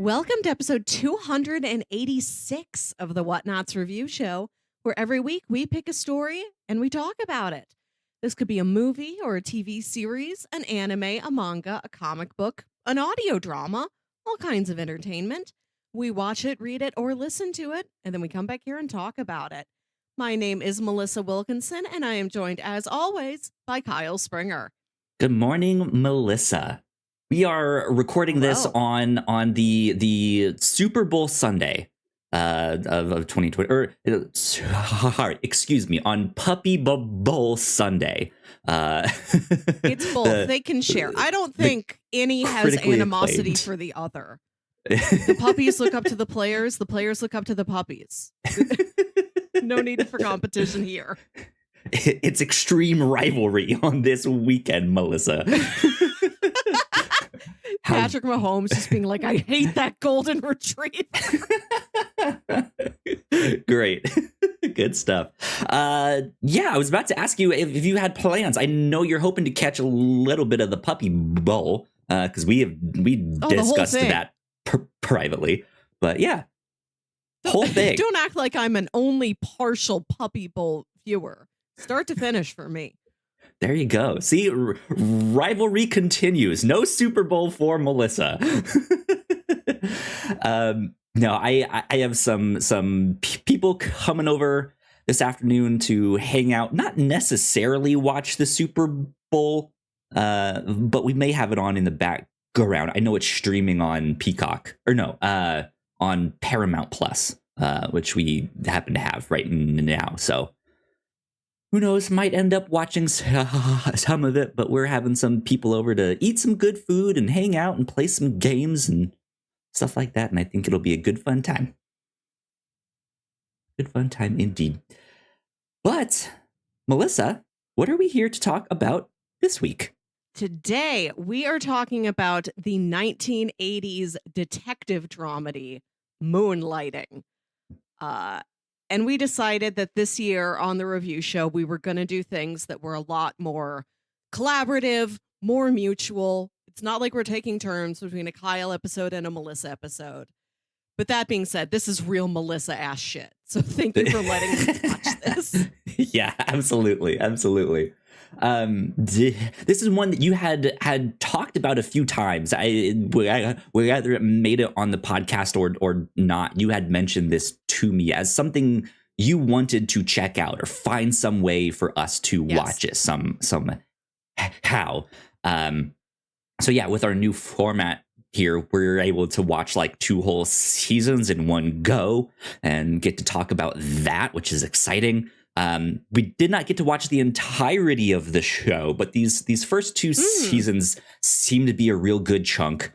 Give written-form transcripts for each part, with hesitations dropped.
Welcome to episode 286 of the Whatnauts review show, where every week we pick a story and we talk about it. This could be a movie or a TV series, an anime, a manga, a comic book, an audio drama, all kinds of entertainment. We watch it, read it, or listen to it, and then we come back here and talk about it. My name is Melissa Wilkinson, and I am joined, as always, by Kyle Springer. Good morning, Melissa. We are recording this on the Super Bowl Sunday of 2020. Excuse me, on Puppy Bowl Sunday. It's both. They can share. I don't think any has animosity for the other. The puppies look up to the players look up to the puppies. No need for competition here. It's extreme rivalry on this weekend, Melissa. Patrick Mahomes just being like, I hate that golden retriever. Great. Good stuff. I was about to ask you if you had plans. I know you're hoping to catch a little bit of the Puppy Bowl because we discussed that privately. But yeah, whole thing. Don't act like I'm an only partial Puppy Bowl viewer. Start to finish for me. There you go. See, rivalry continues. No Super Bowl for Melissa. No, I have some people coming over this afternoon to hang out. Not necessarily watch the Super Bowl, but we may have it on in the background. I know it's streaming on Peacock on Paramount Plus, which we happen to have right now. So who knows, might end up watching some of it, but we're having some people over to eat some good food and hang out and play some games and stuff like that. And I think it'll be a good fun time. Good fun time indeed. But Melissa, what are we here to talk about this week? Today, we are talking about the 1980s detective dramedy, Moonlighting. And we decided that this year on the review show, we were going to do things that were a lot more collaborative, more mutual. It's not like we're taking turns between a Kyle episode and a Melissa episode. But that being said, this is real Melissa ass shit. So thank you for letting me watch this. Yeah, absolutely. Absolutely. This is one that you had talked about a few times. We either made it on the podcast or not. You had mentioned this to me as something you wanted to check out or find some way for us to watch it somehow. So yeah, with our new format here, we're able to watch like 2 whole seasons in one go and get to talk about that, which is exciting. We did not get to watch the entirety of the show, but these first 2 seasons seem to be a real good chunk.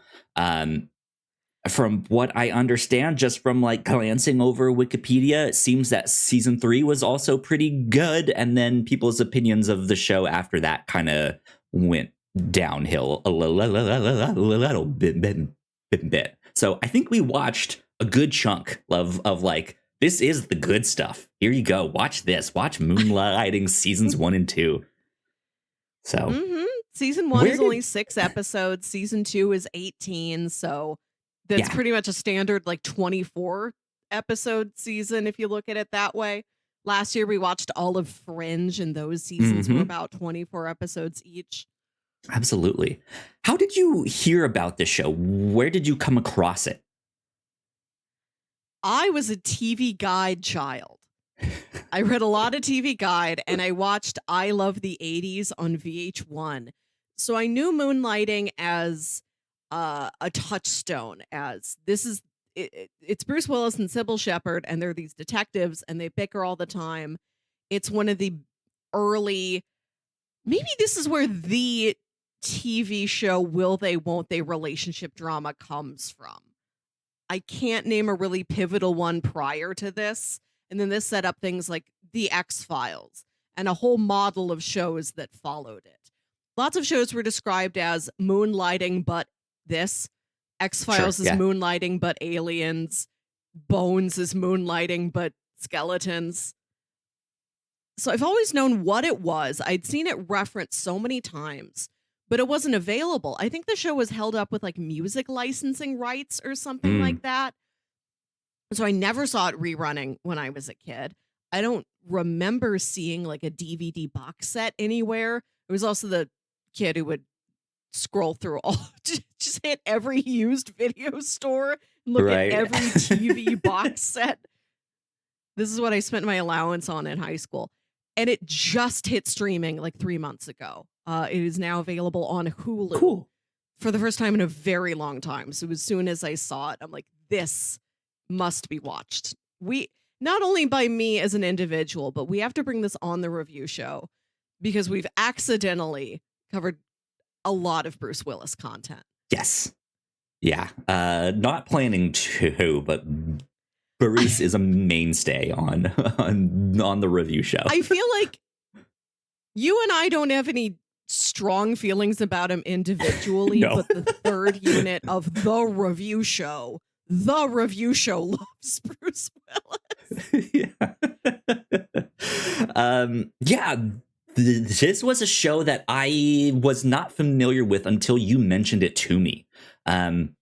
From what I understand, just from like glancing over Wikipedia, it seems that season 3 was also pretty good. And then people's opinions of the show after that kind of went downhill a little bit. So I think we watched a good chunk of like, this is the good stuff. Here you go. Watch this. Watch Moonlighting seasons 1 and 2. So season 1 is only 6 episodes. Season 2 is 18. So that's pretty much a standard like 24 episode season if you look at it that way. Last year we watched all of Fringe, and those seasons were about 24 episodes each. Absolutely. How did you hear about this show? Where did you come across it? I was a TV Guide child. I read a lot of TV Guide, and I watched I Love the 80s on VH1. So I knew Moonlighting as a touchstone, as this is it's Bruce Willis and Sybil Shepherd, and they're these detectives, and they bicker all the time. It's one of the early, maybe this is where the TV show will they, won't they relationship drama comes from. I can't name a really pivotal one prior to this. And then this set up things like The X-Files and a whole model of shows that followed it. Lots of shows were described as Moonlighting, but this. X-Files is Moonlighting, but aliens. Bones is Moonlighting, but skeletons. So I've always known what it was. I'd seen it referenced so many times, but it wasn't available. I think the show was held up with like music licensing rights or something like that. So I never saw it rerunning when I was a kid. I don't remember seeing like a DVD box set anywhere. It was also the kid who would scroll through all, just hit every used video store and look at every TV box set. This is what I spent my allowance on in high school. And it just hit streaming like 3 months ago. It is now available on Hulu for the first time in a very long time. So as soon as I saw it, I'm like, this must be watched. Not only by me as an individual, but we have to bring this on the review show because we've accidentally covered a lot of Bruce Willis content. Yes. Yeah. Not planning to, but Bruce is a mainstay on the review show. I feel like you and I don't have any strong feelings about him individually, No. but the third unit of the review show loves Bruce Willis. This was a show that I was not familiar with until you mentioned it to me. And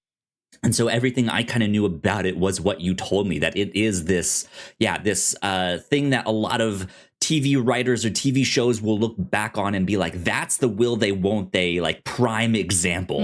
so everything I kind of knew about it was what you told me, that it is this thing that a lot of TV writers or TV shows will look back on and be like, that's the will they, won't they, like prime example.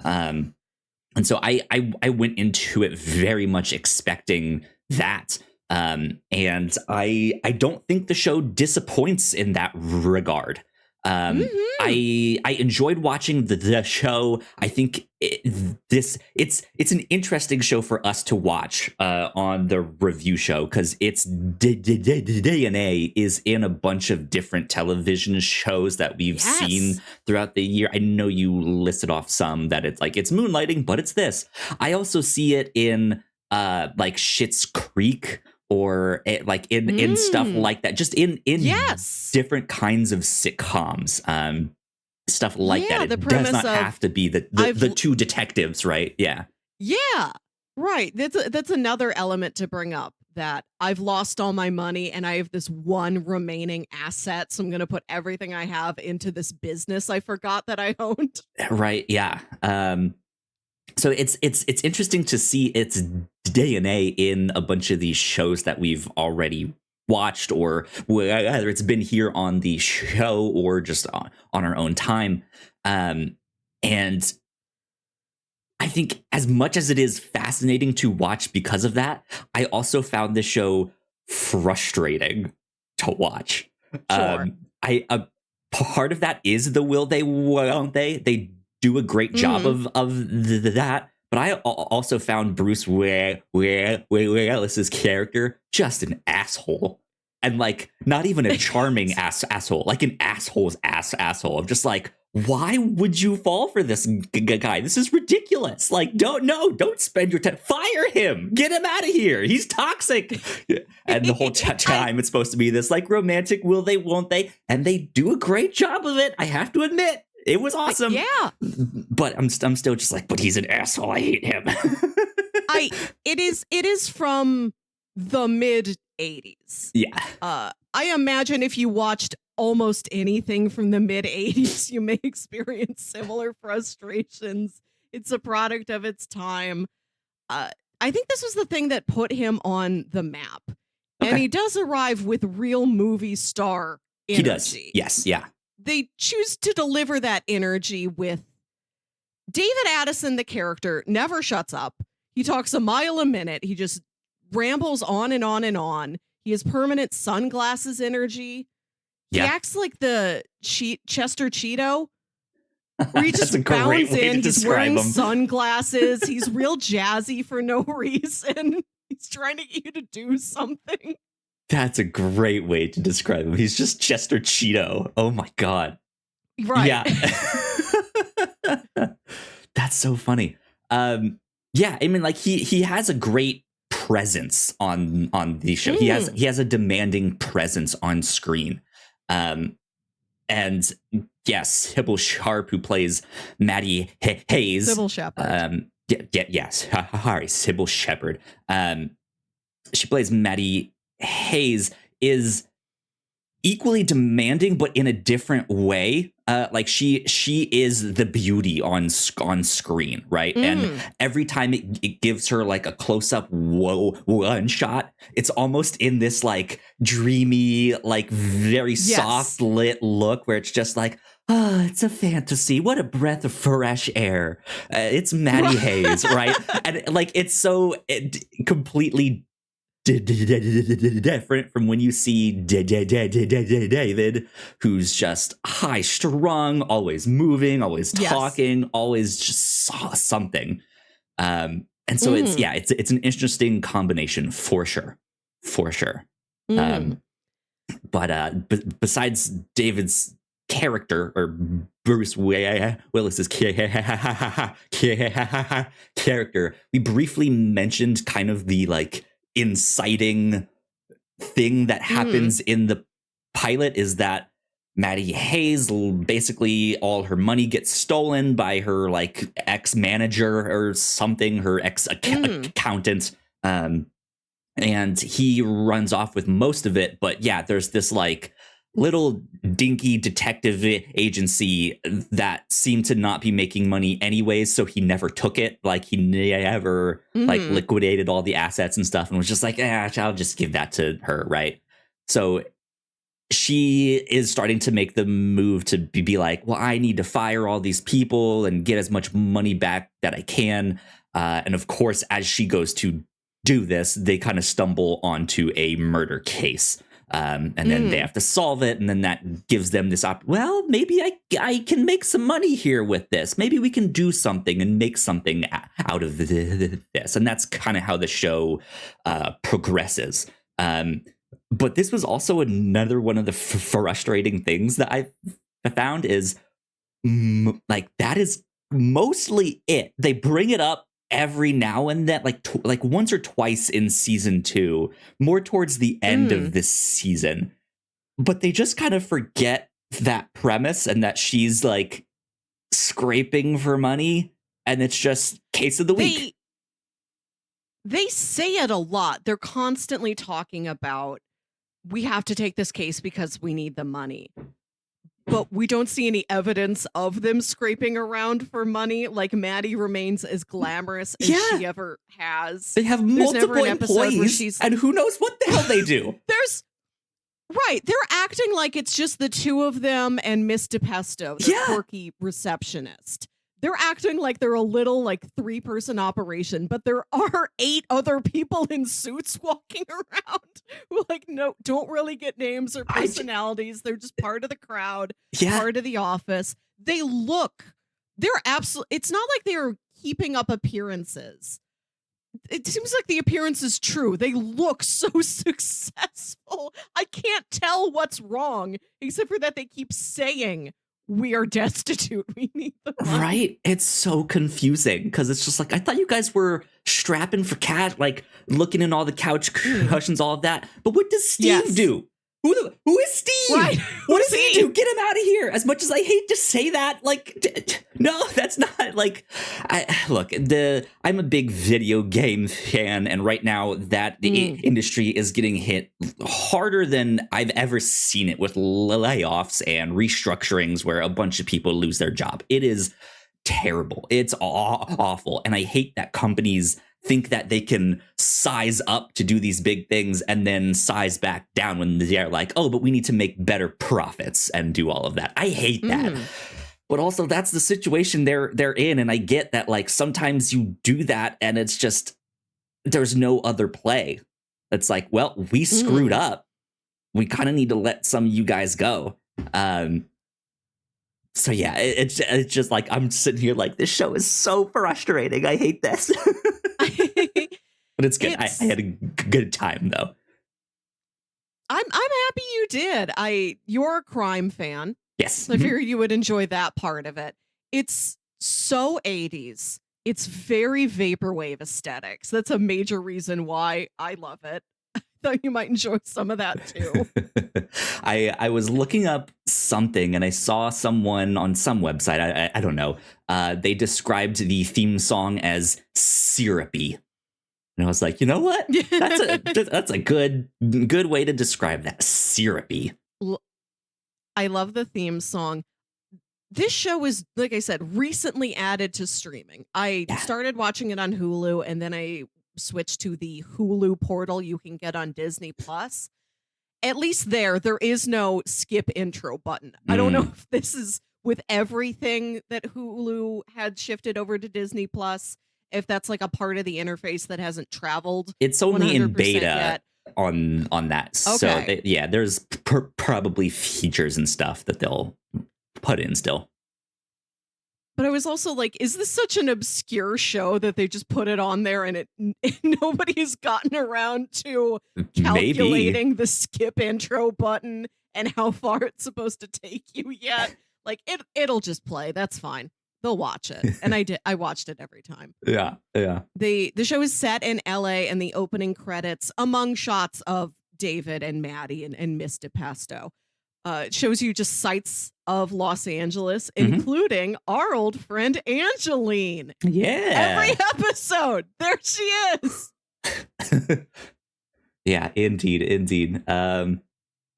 And so I went into it very much expecting that. And I don't think the show disappoints in that regard. I enjoyed watching the show. I think it's an interesting show for us to watch on the review show because its DNA is in a bunch of different television shows that we've seen throughout the year. I know you listed off some that it's like it's Moonlighting, but it's this. I also see it in like Schitt's Creek. Or in stuff like that, just in different kinds of sitcoms, stuff like that. It does not have to be the two detectives, right? Yeah, right. That's another element to bring up. That I've lost all my money and I have this one remaining asset, so I'm going to put everything I have into this business I forgot that I owned. Right? Yeah. So it's interesting to see its DNA in a bunch of these shows that we've already watched, or whether it's been here on the show or just on our own time. And I think as much as it is fascinating to watch because of that, I also found this show frustrating to watch. Sure. A part of that is the will they, won't they? They do a great job of that, but I also found Bruce Willis's character just an asshole, and like not even a charming asshole, like an asshole's asshole. I'm just like, why would you fall for this guy? This is ridiculous. Like, don't spend your time. Fire him. Get him out of here. He's toxic. And the whole time it's supposed to be this like romantic will they, won't they, and they do a great job of it. I have to admit. It was awesome. Yeah. But I'm still just like, but he's an asshole. I hate him. It is from the mid 80s. Yeah. I imagine if you watched almost anything from the mid 80s, you may experience similar frustrations. It's a product of its time. I think this was the thing that put him on the map. Okay. And he does arrive with real movie star energy. He does. Yes. Yeah. They choose to deliver that energy with David Addison, the character, never shuts up. He talks a mile a minute. He just rambles on and on and on. He has permanent sunglasses energy. He acts like the Chester Cheetah. Where he just bounds in. He's wearing sunglasses. He's real jazzy for no reason. He's trying to get you to do something. That's a great way to describe him. He's just Chester Cheetah. Oh my God. Right. Yeah. That's so funny. Yeah, I mean, like he has a great presence on the show. He has a demanding presence on screen. And yes, Sybil Sharp, who plays Maddie Hayes. Sybil Shepherd. Yes. Sorry, Sybil Shepherd. She plays Maddie Hayes, is equally demanding, but in a different way. Like she is the beauty on screen, right? And every time it gives her like a close up one shot, it's almost in this like dreamy, like very soft lit look where it's just like, it's a fantasy. What a breath of fresh air. It's Maddie Hayes, right? And like it's so completely different from when you see David, who's just high strung, always moving, always talking, always just something. And so it's an interesting combination for sure. But besides David's character, or Bruce Willis's character, we briefly mentioned kind of the like inciting thing that happens in the pilot is that Maddie Hayes, basically all her money gets stolen by her like ex-manager or something, her ex-accountant, and he runs off with most of it. But yeah, there's this like little dinky detective agency that seemed to not be making money anyways, so he never took it. Like he never like liquidated all the assets and stuff and was just like, I'll just give that to her, right? So she is starting to make the move to be like, well, I need to fire all these people and get as much money back that I can. And of course, as she goes to do this, they kind of stumble onto a murder case. And then they have to solve it. And then that gives them this well, maybe I can make some money here with this. Maybe we can do something and make something out of this. And that's kind of how the show progresses. But this was also another one of the frustrating things that I found is like that is mostly it. They bring it up every now and then, like once or twice in season 2, more towards the end of this season. But they just kind of forget that premise and that she's like scraping for money, and it's just case of the week. They say it a lot. They're constantly talking about, we have to take this case because we need the money. But we don't see any evidence of them scraping around for money. Like Maddie remains as glamorous as she ever has. They have multiple employees, and who knows what the hell they do. They're acting like it's just the two of them and Miss DePesto, the quirky receptionist. They're acting like they're a little like 3-person operation, but there are 8 other people in suits walking around who like don't really get names or personalities. They're just part of the crowd, part of the office. They're absolutely, it's not like they're keeping up appearances. It seems like the appearance is true. They look so successful. I can't tell what's wrong, except for that they keep saying, we are destitute. We need the money. Right? It's so confusing because it's just like, I thought you guys were strapping for cash, like looking in all the couch cushions, all of that. But what does Steve do? Who is Steve? Right. What does he do? Get him out of here. As much as I hate to say that, like, no, that's not like, I'm a big video game fan. And right now that the industry is getting hit harder than I've ever seen it, with layoffs and restructurings where a bunch of people lose their job. It is terrible. It's awful. And I hate that companies think that they can size up to do these big things and then size back down when they're like, oh, but we need to make better profits and do all of that. I hate that. But also that's the situation they're in. And I get that, like, sometimes you do that and it's just, there's no other play. It's like, well, we screwed up. We kind of need to let some of you guys go. So yeah, it's just like, I'm sitting here like, this show is so frustrating. I hate this. But it's good. I had a good time though. I'm happy you did. You're a crime fan. Yes. So I figured you would enjoy that part of it. It's so 80s. It's very vaporwave aesthetics. That's a major reason why I love it. I thought you might enjoy some of that too. I was looking up something and I saw someone on some website, I don't know, they described the theme song as syrupy. And I was like, you know what? That's a good way to describe that. Syrupy. L- I love the theme song. This show is, like I said, recently added to streaming. I Yeah. started watching it on Hulu, and then I switched to the Hulu portal you can get on Disney Plus. At least there is no skip intro button. I don't know if this is with everything that Hulu had shifted over to Disney Plus, if that's like a part of the interface that hasn't traveled. It's only in 100% beta yet. on that. Okay. So there's probably features and stuff that they'll put in still. But I was also like, is this such an obscure show that they just put it on there and nobody has gotten around to calculating the skip intro button and how far it's supposed to take you yet? Like it'll just play. That's fine. They'll watch it. And I watched it every time. Yeah. The show is set in LA, and the opening credits, among shots of David and Maddie and Miss DePesto, it shows you just sights of Los Angeles, including our old friend Angeline. Yeah. Every episode, there she is. Yeah, indeed.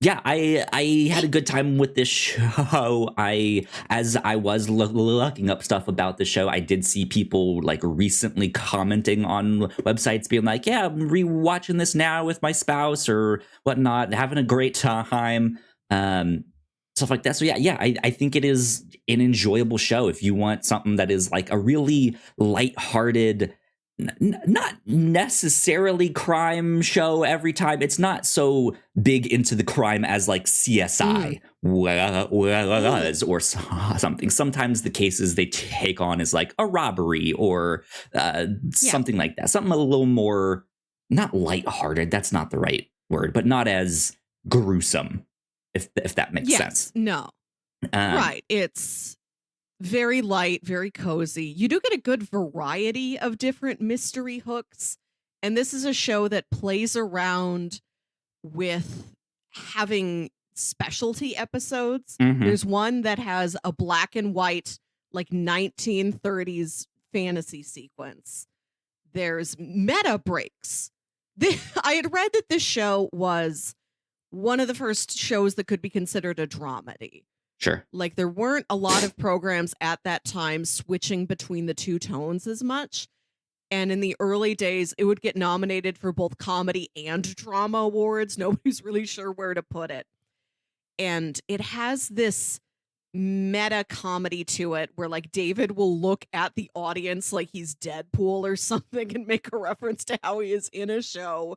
Yeah, I had a good time with this show. As I was looking up stuff about the show, I did see people like recently commenting on websites being like, yeah, I'm rewatching this now with my spouse or whatnot, having a great time. Stuff like that. So yeah, I think it is an enjoyable show if you want something that is like a really lighthearted, not necessarily crime show every time. It's not so big into the crime as like CSI was or something. Sometimes the cases they take on is like a robbery or something like that. Something a little more, not lighthearted. That's not the right word, but not as gruesome. If that makes sense. No. Right. It's very light, very cozy. You do get a good variety of different mystery hooks. And this is a show that plays around with having specialty episodes. There's one that has a black and white, like 1930s fantasy sequence. There's meta breaks. I had read that this show was one of the first shows that could be considered a dramedy. Sure. Like there weren't a lot of programs at that time switching between the two tones as much. And in the early days, it would get nominated for both comedy and drama awards. Nobody's really sure where to put it. And it has this meta comedy to it where like David will look at the audience like he's Deadpool or something and make a reference to how he is in a show.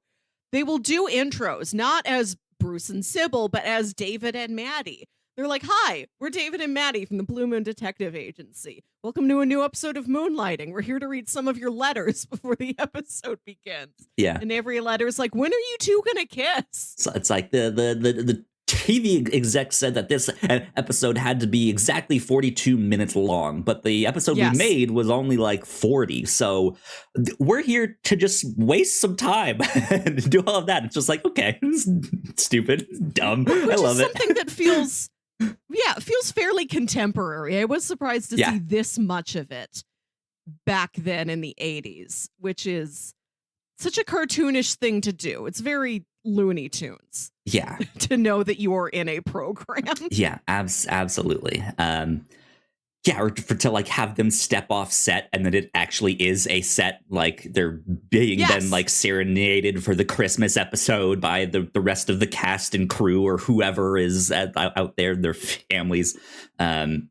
They will do intros, not as Bruce and Sybil, but as David and Maddie. They're like, hi, we're David and Maddie from the Blue Moon Detective Agency. Welcome to a new episode of Moonlighting. We're here to read some of your letters before the episode begins. Yeah. And every letter is like, when are you two gonna kiss? So it's like the TV exec said that this episode had to be exactly 42 minutes long, but the episode we made was only like 40. So we're here to just waste some time and do all of that. It's just like, okay, stupid, dumb. I love it. Something that feels fairly contemporary. I was surprised to see this much of it back then in the 80s, which is such a cartoonish thing to do. It's very Looney Tunes. Yeah. To know that you are in a program. Yeah, absolutely. Or to like have them step off set and that it actually is a set, like they're being then like serenaded for the Christmas episode by the rest of the cast and crew or whoever is out there, their families. And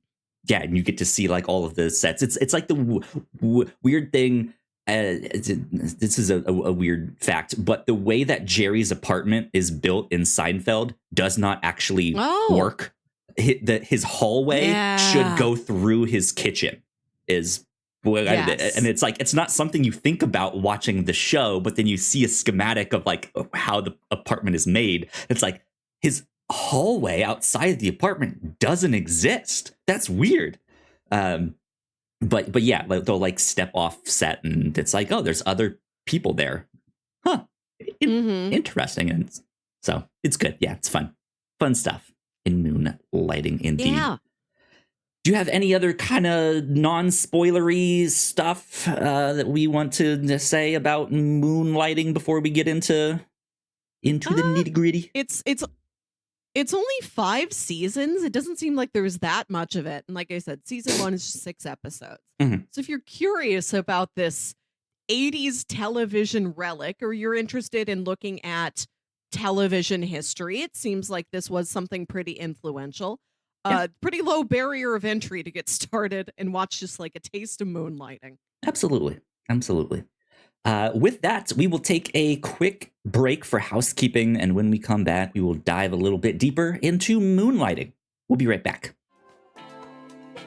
you get to see like all of the sets. It's like the weird thing. This is a weird fact, but the way that Jerry's apartment is built in Seinfeld does not actually work. His hallway should go through his kitchen and it's like, it's not something you think about watching the show, but then you see a schematic of like how the apartment is made. It's like his hallway outside the apartment doesn't exist. That's weird. But yeah, they'll like step off set and it's like, oh, there's other people there. Huh. Interesting. And so it's good. Yeah, it's fun stuff in Moonlighting indeed. Yeah. Do you have any other kind of non-spoilery stuff that we want to say about Moonlighting before we get into the nitty-gritty? It's It's only 5 seasons. It doesn't seem like there's that much of it. And like I said, season 1 is just 6 episodes. So if you're curious about this 80s television relic, or you're interested in looking at television history, it seems like this was something pretty influential. Pretty low barrier of entry to get started and watch just like a taste of Moonlighting. Absolutely. With that, we will take a quick break for housekeeping, and when we come back, we will dive a little bit deeper into Moonlighting. We'll be right back.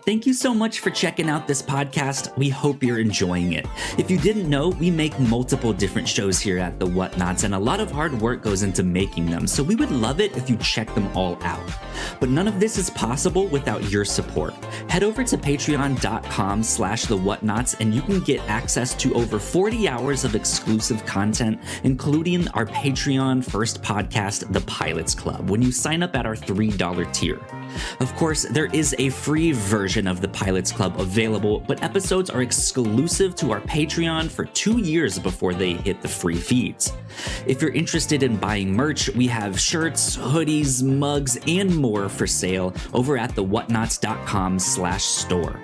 Thank you so much for checking out this podcast. We hope you're enjoying it. If you didn't know, we make multiple different shows here at the Whatnauts, and a lot of hard work goes into making them, so we would love it if you check them all out. But none of this is possible without your support. Head over to patreon.com/thewhatnauts, and you can get access to over 40 hours of exclusive content, including our Patreon first podcast, The Pilots Club, when you sign up at our $3 tier. Of course, there is a free version of the Pilots Club available, but episodes are exclusive to our Patreon for 2 years before they hit the free feeds. If you're interested in buying merch, we have shirts, hoodies, mugs, and more for sale over at thewhatnauts.com/store.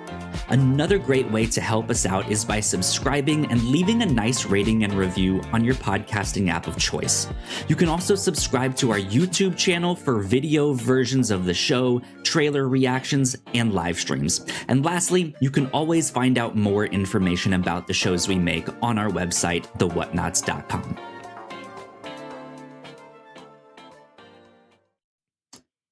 Another great way to help us out is by subscribing and leaving a nice rating and review on your podcasting app of choice. You can also subscribe to our YouTube channel for video versions of the show, trailer reactions, and live streams. And lastly, you can always find out more information about the shows we make on our website, thewhatnauts.com.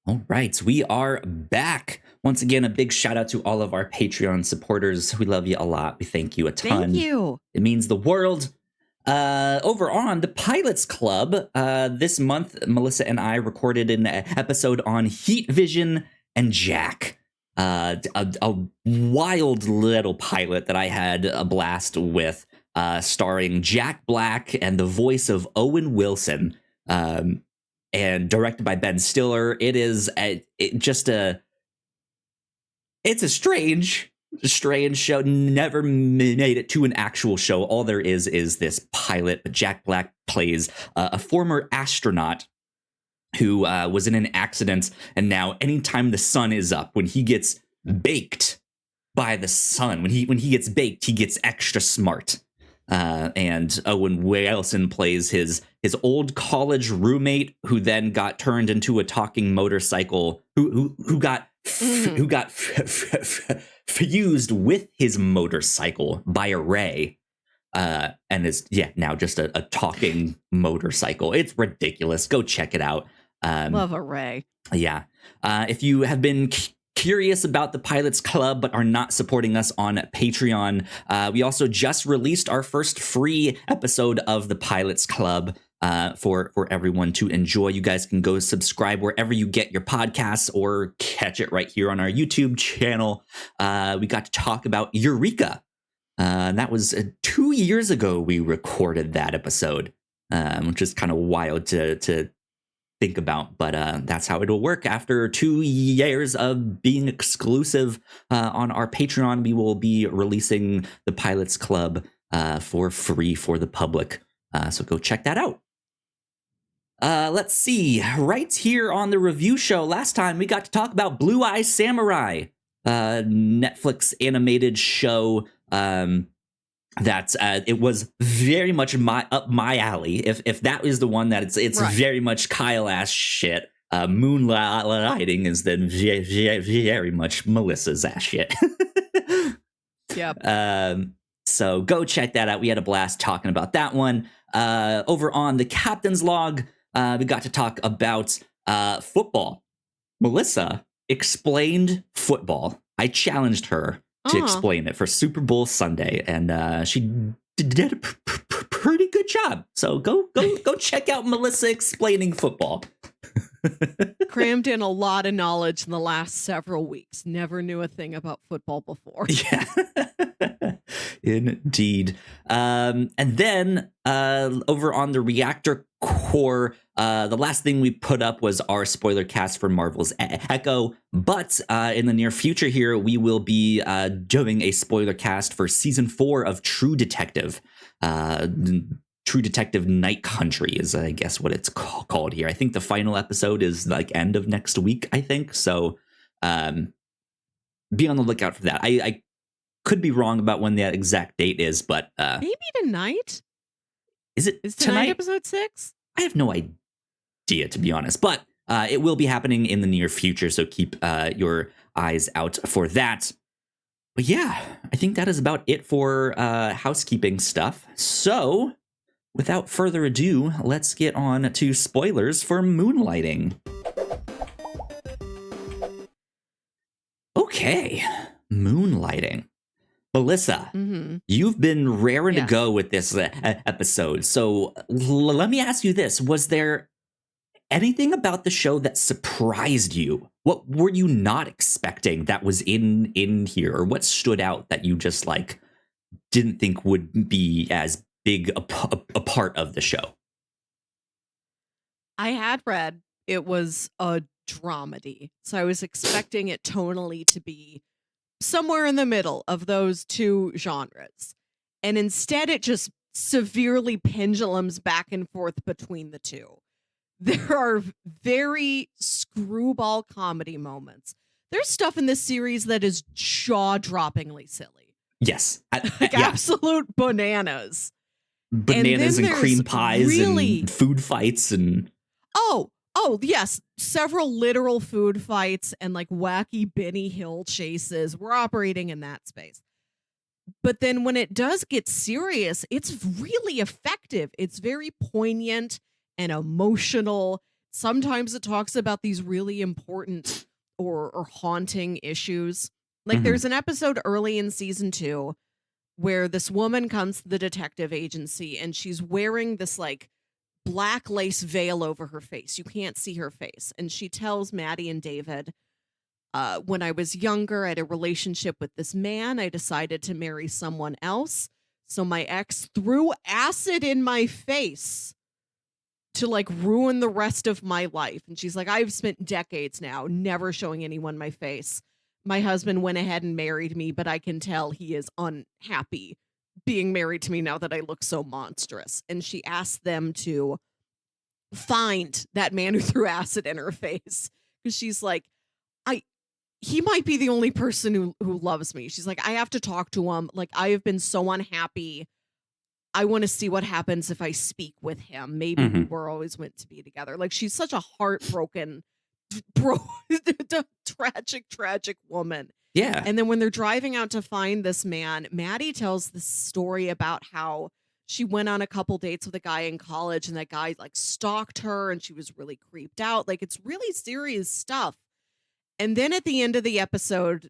All right, we are back. Once again, a big shout out to all of our Patreon supporters. We love you a lot. We thank you a ton. Thank you. It means the world. Over on the Pilots Club, this month, Melissa and I recorded an episode on Heat Vision and Jack. A wild little pilot that I had a blast with, starring Jack Black and the voice of Owen Wilson, and directed by Ben Stiller. It is it's a strange show. Never made it to an actual show. All there is this pilot. But Jack Black plays a former astronaut who was in an accident, and now anytime the sun is up, when he gets baked by the sun, when he gets baked, he gets extra smart. And Owen Wilson plays his old college roommate, who then got turned into a talking motorcycle, who got fused with his motorcycle by a ray, and is now just a talking motorcycle. It's ridiculous. Go check it out. Love a ray. Yeah. If you have been curious about the Pilots Club but are not supporting us on Patreon, we also just released our first free episode of the Pilots Club for everyone to enjoy. You guys can go subscribe wherever you get your podcasts, or catch it right here on our YouTube channel. We got to talk about Eureka. That was 2 years ago we recorded that episode, which is kind of wild to think about, but that's how it'll work. After 2 years of being exclusive on our Patreon, we will be releasing the Pilots Club for free for the public. So go check that out. Let's see. Right here on the review show, last time we got to talk about Blue Eye Samurai, Netflix animated show. That it was very much up my alley. If that is the one that it's right. Very much Kyle ass shit. Moonlighting is then very much Melissa's ass shit. Yep. So go check that out. We had a blast talking about that one. Over on the Captain's Log, we got to talk about football. Melissa explained football. I challenged her to explain it for Super Bowl Sunday, and she did a pretty good job. So go check out Melissa explaining football. Crammed in a lot of knowledge in the last several weeks. Never knew a thing about football before. Yeah, indeed. And then over on the Reactor Core, the last thing we put up was our spoiler cast for Marvel's Echo. But in the near future here, we will be doing a spoiler cast for season 4 of True Detective. True Detective Night Country is, I guess, what it's called here. I think the final episode is like end of next week, I think. So be on the lookout for that. I could be wrong about when that exact date is, but maybe tonight. Is it Is tonight? episode 6? I have no idea, to be honest, but it will be happening in the near future. So keep your eyes out for that. But yeah, I think that is about it for housekeeping stuff. So without further ado, let's get on to spoilers for Moonlighting. Okay, Moonlighting. Melissa, you've been raring to go with this episode. So let me ask you this. Was there anything about the show that surprised you? What were you not expecting that was in here? Or what stood out that you just like didn't think would be as big a part of the show? I had read it was a dramedy. So I was expecting it tonally to be somewhere in the middle of those two genres. And instead it just severely pendulums back and forth between the two. There are very screwball comedy moments. There's stuff in this series that is jaw-droppingly silly. Yes. Absolute bananas. Bananas and cream pies and food fights and... Oh, yes. Several literal food fights and like wacky Benny Hill chases. We're operating in that space. But then when it does get serious, it's really effective. It's very poignant and emotional. Sometimes it talks about these really important or haunting issues. Like there's an episode early in season 2 where this woman comes to the detective agency and she's wearing this like black lace veil over her face. You can't see her face. And she tells Maddie and David, when I was younger, I had a relationship with this man. I decided to marry someone else. So my ex threw acid in my face to like ruin the rest of my life. And she's like, I've spent decades now never showing anyone my face. My husband went ahead and married me, but I can tell he is unhappy being married to me now that I look so monstrous. And she asked them to find that man who threw acid in her face. Because she's like, he might be the only person who loves me. She's like, I have to talk to him. Like, I have been so unhappy. I want to see what happens if I speak with him. Maybe we were always meant to be together. Like, she's such a heartbroken, tragic woman. Yeah. And then when they're driving out to find this man, Maddie tells this story about how she went on a couple dates with a guy in college and that guy like stalked her and she was really creeped out. Like, it's really serious stuff. And then at the end of the episode,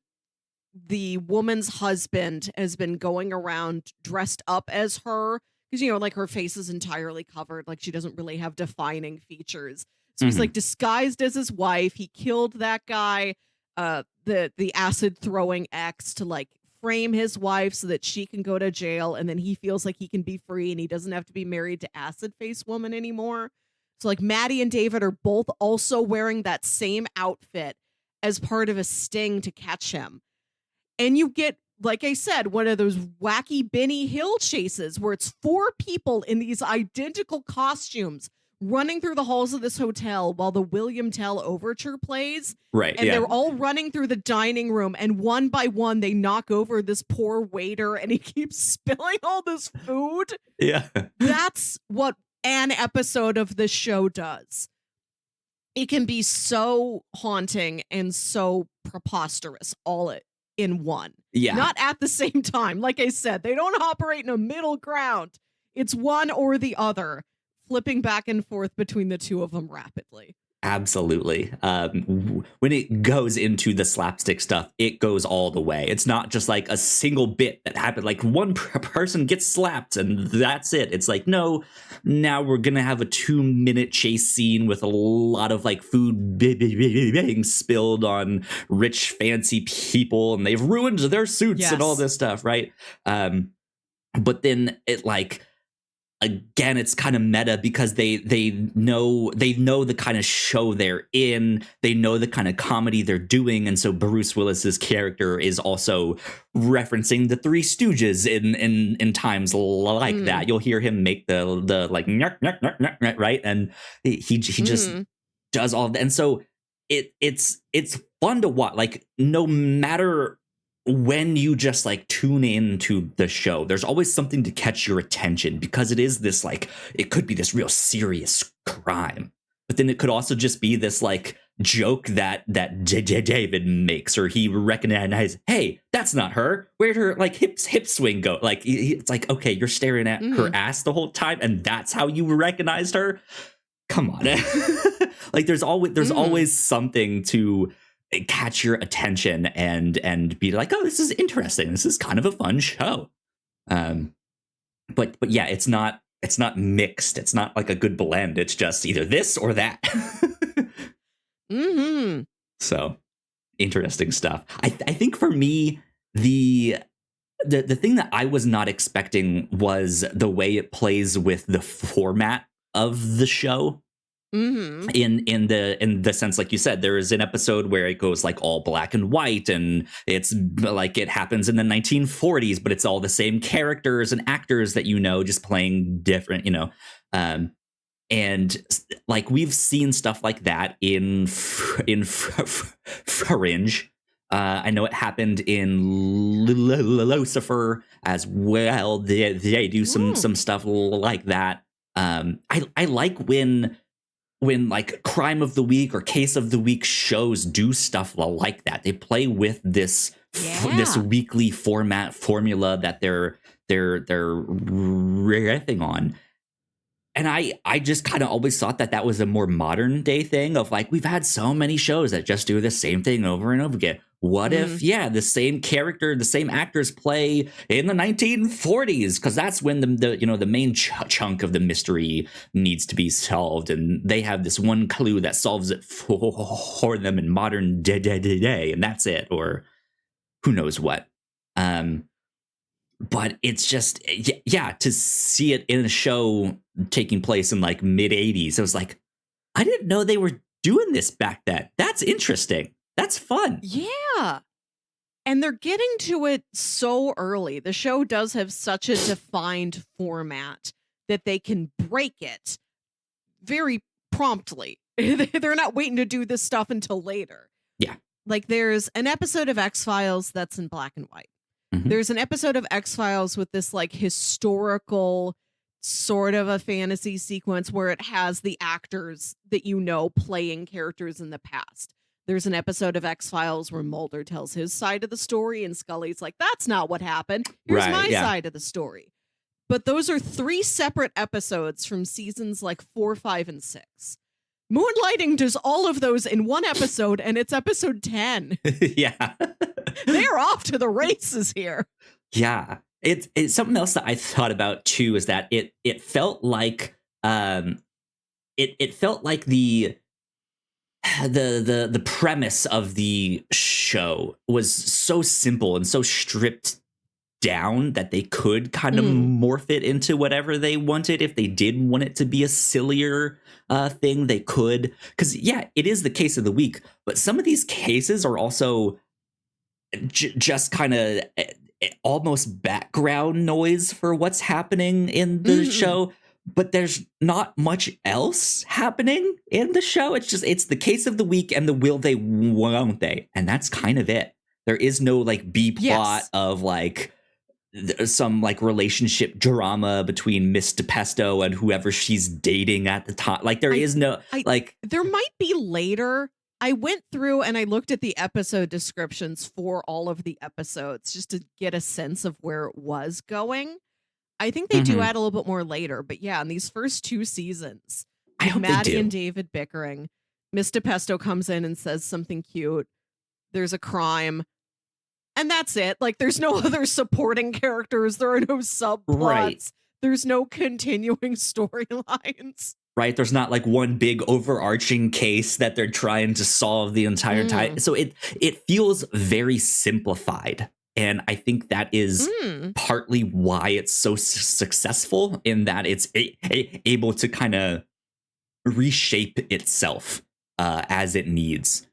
the woman's husband has been going around dressed up as her because, you know, like her face is entirely covered. Like, she doesn't really have defining features. So he's like disguised as his wife. He killed that guy, the acid throwing ex, to like frame his wife so that she can go to jail. And then he feels like he can be free and he doesn't have to be married to acid face woman anymore. So like Maddie and David are both also wearing that same outfit as part of a sting to catch him. And you get, like I said, one of those wacky Benny Hill chases where it's 4 people in these identical costumes running through the halls of this hotel while the William Tell overture plays. Right. And they're all running through the dining room, and one by one they knock over this poor waiter and he keeps spilling all this food. Yeah. That's what an episode of this show does. It can be so haunting and so preposterous all in one. Yeah. Not at the same time. Like I said, they don't operate in a middle ground. It's one or the other, flipping back and forth between the two of them rapidly. Absolutely. When it goes into the slapstick stuff, it goes all the way. It's not just like a single bit that happened. Like one person gets slapped and that's it. It's like, no, now we're going to have a 2-minute chase scene with a lot of like food being spilled on rich, fancy people and they've ruined their suits and all this stuff. Right. But then it like again, it's kind of meta because they know the kind of show they're in, they know the kind of comedy they're doing, and so Bruce Willis's character is also referencing the Three Stooges in times like that. You'll hear him make the like nyuk, nyuk, nyuk, nyuk, nyuk, right, and he just does all of that, and so it's fun to watch. Like, no matter when you just like tune into the show, there's always something to catch your attention, because it is this like, it could be this real serious crime, but then it could also just be this like joke that David makes, or he recognizes, hey, that's not her, where'd her like hip swing go? Like, it's like, okay, you're staring at her ass the whole time and that's how you recognized her? Come on. Like, there's always something to catch your attention and be like, oh, this is interesting, this is kind of a fun show. But yeah, it's not mixed, it's not like a good blend, it's just either this or that. So interesting stuff. I think for me, the thing that I was not expecting was the way it plays with the format of the show. In the sense, like you said, there is an episode where it goes like all black and white, and it's like it happens in the 1940s, but it's all the same characters and actors that just playing different, and like we've seen stuff like that in Fringe. I know it happened in Lucifer as well. They do some stuff like that. I like when like Crime of the Week or Case of the Week shows do stuff like that. They play with this weekly formula that they're riffing on. And I just kind of always thought that was a more modern day thing of like, we've had so many shows that just do the same thing over and over again. What if, the same character, the same actors play in the 1940s? Because that's when the main chunk of the mystery needs to be solved. And they have this one clue that solves it for them in modern day. And that's it. Or who knows what. But it's just, to see it in a show taking place in like mid 80s. I was like, I didn't know they were doing this back then. That's interesting. That's fun. Yeah. And they're getting to it so early. The show does have such a defined format that they can break it very promptly. They're not waiting to do this stuff until later. Yeah. Like, there's an episode of X-Files that's in black and white. There's an episode of X-Files with this like historical sort of a fantasy sequence where it has the actors that playing characters in the past. There's an episode of X-Files where Mulder tells his side of the story and Scully's like, that's not what happened. Here's my side of the story. But those are 3 separate episodes from seasons like 4, 5, and 6. Moonlighting does all of those in one episode, and it's episode 10. Yeah. They're off to the races here. Yeah. It's something else that I thought about too, is that it felt like it felt like the premise of the show was so simple and so stripped down that they could kind of morph it into whatever they wanted. If they did want it to be a sillier thing, they could. Because it is the case of the week, but some of these cases are also just kind of almost background noise for what's happening in the show, but there's not much else happening in the show. It's the case of the week and the will they, won't they, and that's kind of it. There is no like B plot of like some like relationship drama between Miss DePesto and whoever she's dating at the time. Like there is no like, there might be later. I went through and I looked at the episode descriptions for all of the episodes just to get a sense of where it was going. I think they do add a little bit more later, but in these first 2 seasons, I hope Maddie and David bickering, Miss DePesto comes in and says something cute. There's a crime. And that's it. Like, there's no other supporting characters. There are no subplots. Right. There's no continuing storylines. Right. There's not like one big overarching case that they're trying to solve the entire time. So it feels very simplified. And I think that is partly why it's so successful, in that it's able to kind of reshape itself as it needs.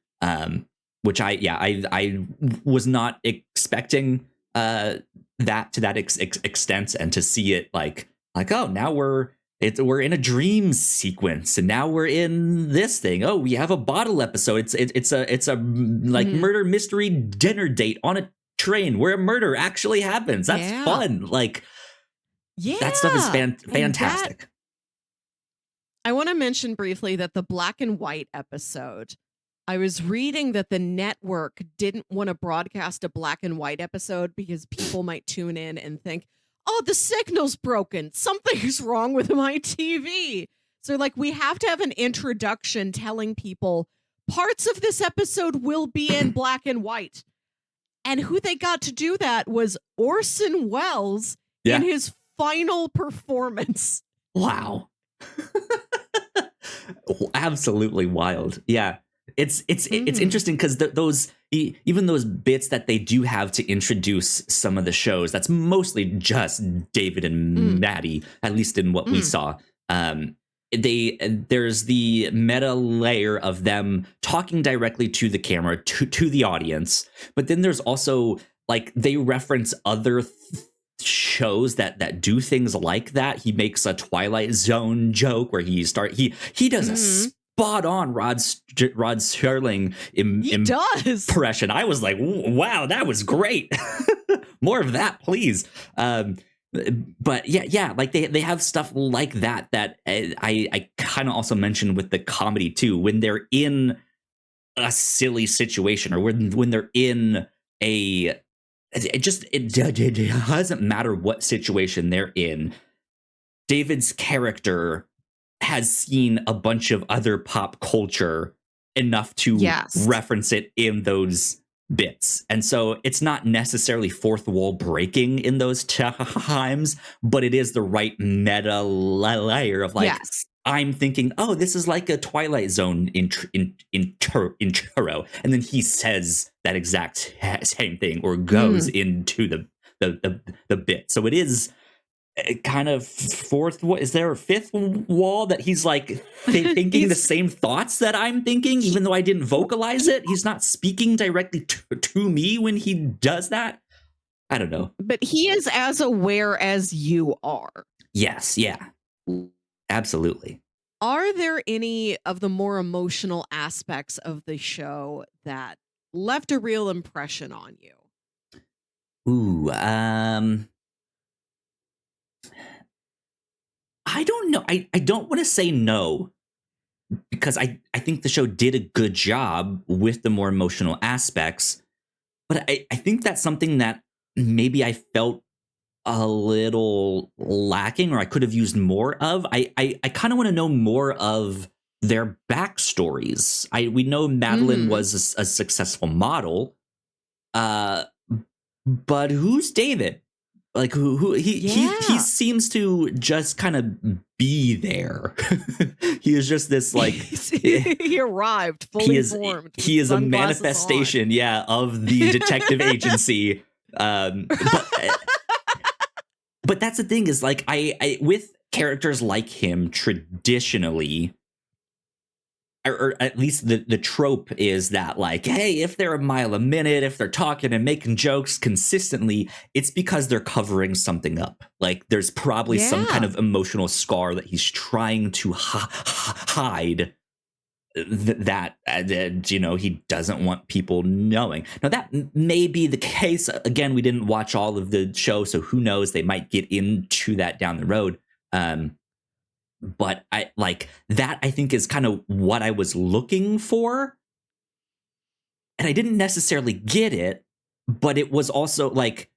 Which I was not expecting that to that extent, and to see it like oh, now we're in a dream sequence, and now we're in this thing. Oh, we have a bottle episode. It's a like murder mystery dinner date on a train where a murder actually happens. That's fun. Like, that stuff is fantastic. I want to mention briefly that the black and white episode, I was reading that the network didn't want to broadcast a black and white episode because people might tune in and think, oh, the signal's broken. Something's wrong with my TV. So, like, we have to have an introduction telling people parts of this episode will be in black and white. And who they got to do that was Orson Welles in his final performance. Wow. Absolutely wild. Yeah. It's interesting because those bits that they do have to introduce some of the shows, that's mostly just David and Maddie, at least in what we saw. There's the meta layer of them talking directly to the camera, to the audience, but then there's also, like, they reference other shows that do things like that. He makes a Twilight Zone joke where he does a spot on Rod Serling impression. I was like, wow, that was great. More of that, please. But yeah, like they have stuff like that I kind of also mentioned with the comedy too, when they're in a silly situation, or when they're in it doesn't matter what situation they're in. David's character has seen a bunch of other pop culture enough to reference it in those bits. And so it's not necessarily fourth wall breaking in those times, but it is the right meta layer of, like, I'm thinking, oh, this is like a Twilight Zone intro, and then he says that exact same thing, or goes into the bit. So it is kind of is there a fifth wall that he's like thinking the same thoughts that I'm thinking, even though I didn't vocalize it? He's not speaking directly to me when he does that. I don't know. But he is as aware as you are. Yes. Yeah. Absolutely. Are there any of the more emotional aspects of the show that left a real impression on you? Ooh, I don't know. I don't want to say no, because I think the show did a good job with the more emotional aspects. But I think that's something that maybe I felt a little lacking, or I could have used more of. I kind of want to know more of their backstories. We know Madeline was a successful model, but who's David? Like, who he seems to just kind of be there. He is just this, like, he arrived fully formed. He is a manifestation, of the detective agency. But that's the thing, is like, I with characters like him, traditionally, or at least the trope is that, like, hey, if they're a mile a minute, if they're talking and making jokes consistently, it's because they're covering something up. Like, there's probably some kind of emotional scar that he's trying to hide, that he doesn't want people knowing. Now, that may be the case. Again, we didn't watch all of the show, so who knows? They might get into that down the road. But I think is kind of what I was looking for. And I didn't necessarily get it, but it was also like,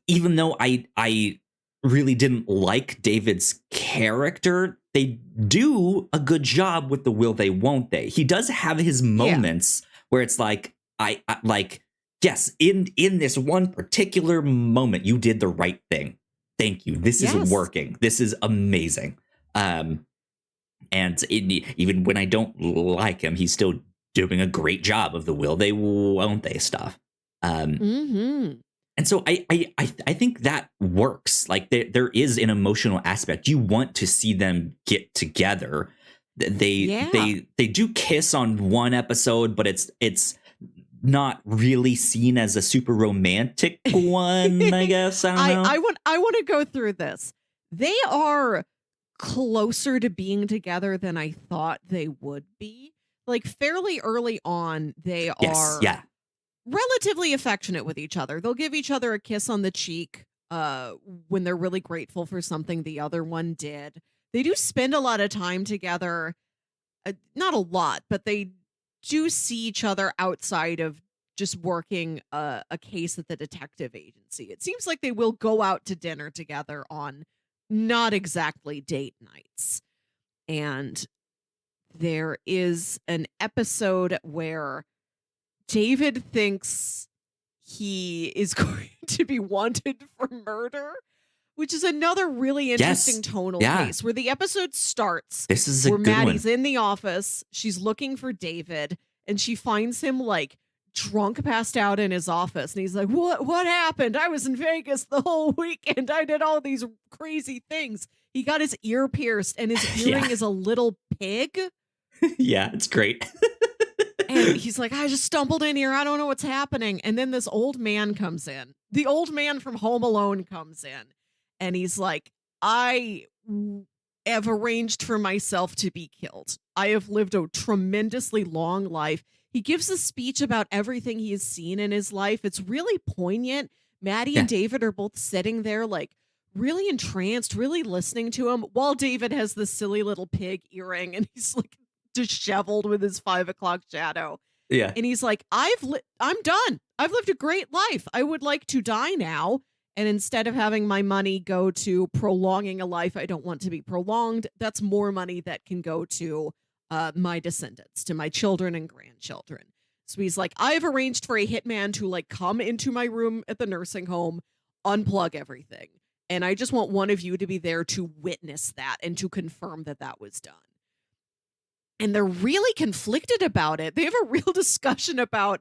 even though I really didn't like David's character, they do a good job with the will they, won't they. He does have his moments where it's like, I like, yes, in this one particular moment, you did the right thing. Thank you. This is working. This is amazing. And even when I don't like him, he's still doing a great job of the will they, won't they stuff. And so I think that works. Like there is an emotional aspect. You want to see them get together. They do kiss on one episode, but it's not really seen as a super romantic one, I guess. I don't know. I want to go through this. They are closer to being together than I thought they would be. Like fairly early on, they are relatively affectionate with each other. They'll give each other a kiss on the cheek when they're really grateful for something the other one did. They do spend a lot of time together. Not a lot, but they do see each other outside of just working a case at the detective agency. It seems like they will go out to dinner together on not exactly date nights. And there is an episode where David thinks he is going to be wanted for murder, which is another really interesting tonal case where the episode starts. This is a where good Maddie's one. in the office. She's looking for David and she finds him like drunk, passed out in his office. And he's like, what happened? I was in Vegas the whole weekend. I did all these crazy things. He got his ear pierced and his earring is a little pig. Yeah, it's great. And he's like, I just stumbled in here. I don't know what's happening. And then this old man comes in. The old man from Home Alone comes in. And he's like, I have arranged for myself to be killed. I have lived a tremendously long life. He gives a speech about everything he has seen in his life. It's really poignant. Maddie and David are both sitting there like really entranced, really listening to him while David has this silly little pig earring and he's like disheveled with his 5 o'clock shadow. Yeah. And he's like, I'm done. I've lived a great life. I would like to die now. And instead of having my money go to prolonging a life I don't want to be prolonged, that's more money that can go to my descendants, to my children and grandchildren. So he's like, I've arranged for a hitman to like come into my room at the nursing home, unplug everything. And I just want one of you to be there to witness that and to confirm that that was done. And they're really conflicted about it. They have a real discussion about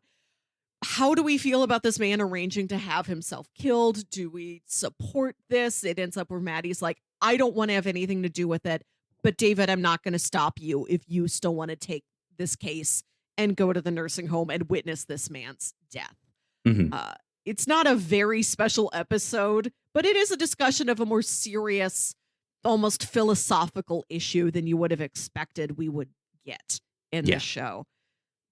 how do we feel about this man arranging to have himself killed? Do we support this? It ends up where Maddie's like, I don't want to have anything to do with it. But David, I'm not going to stop you if you still want to take this case and go to the nursing home and witness this man's death. Mm-hmm. It's not a very special episode, but it is a discussion of a more serious, almost philosophical issue than you would have expected we would get in the show.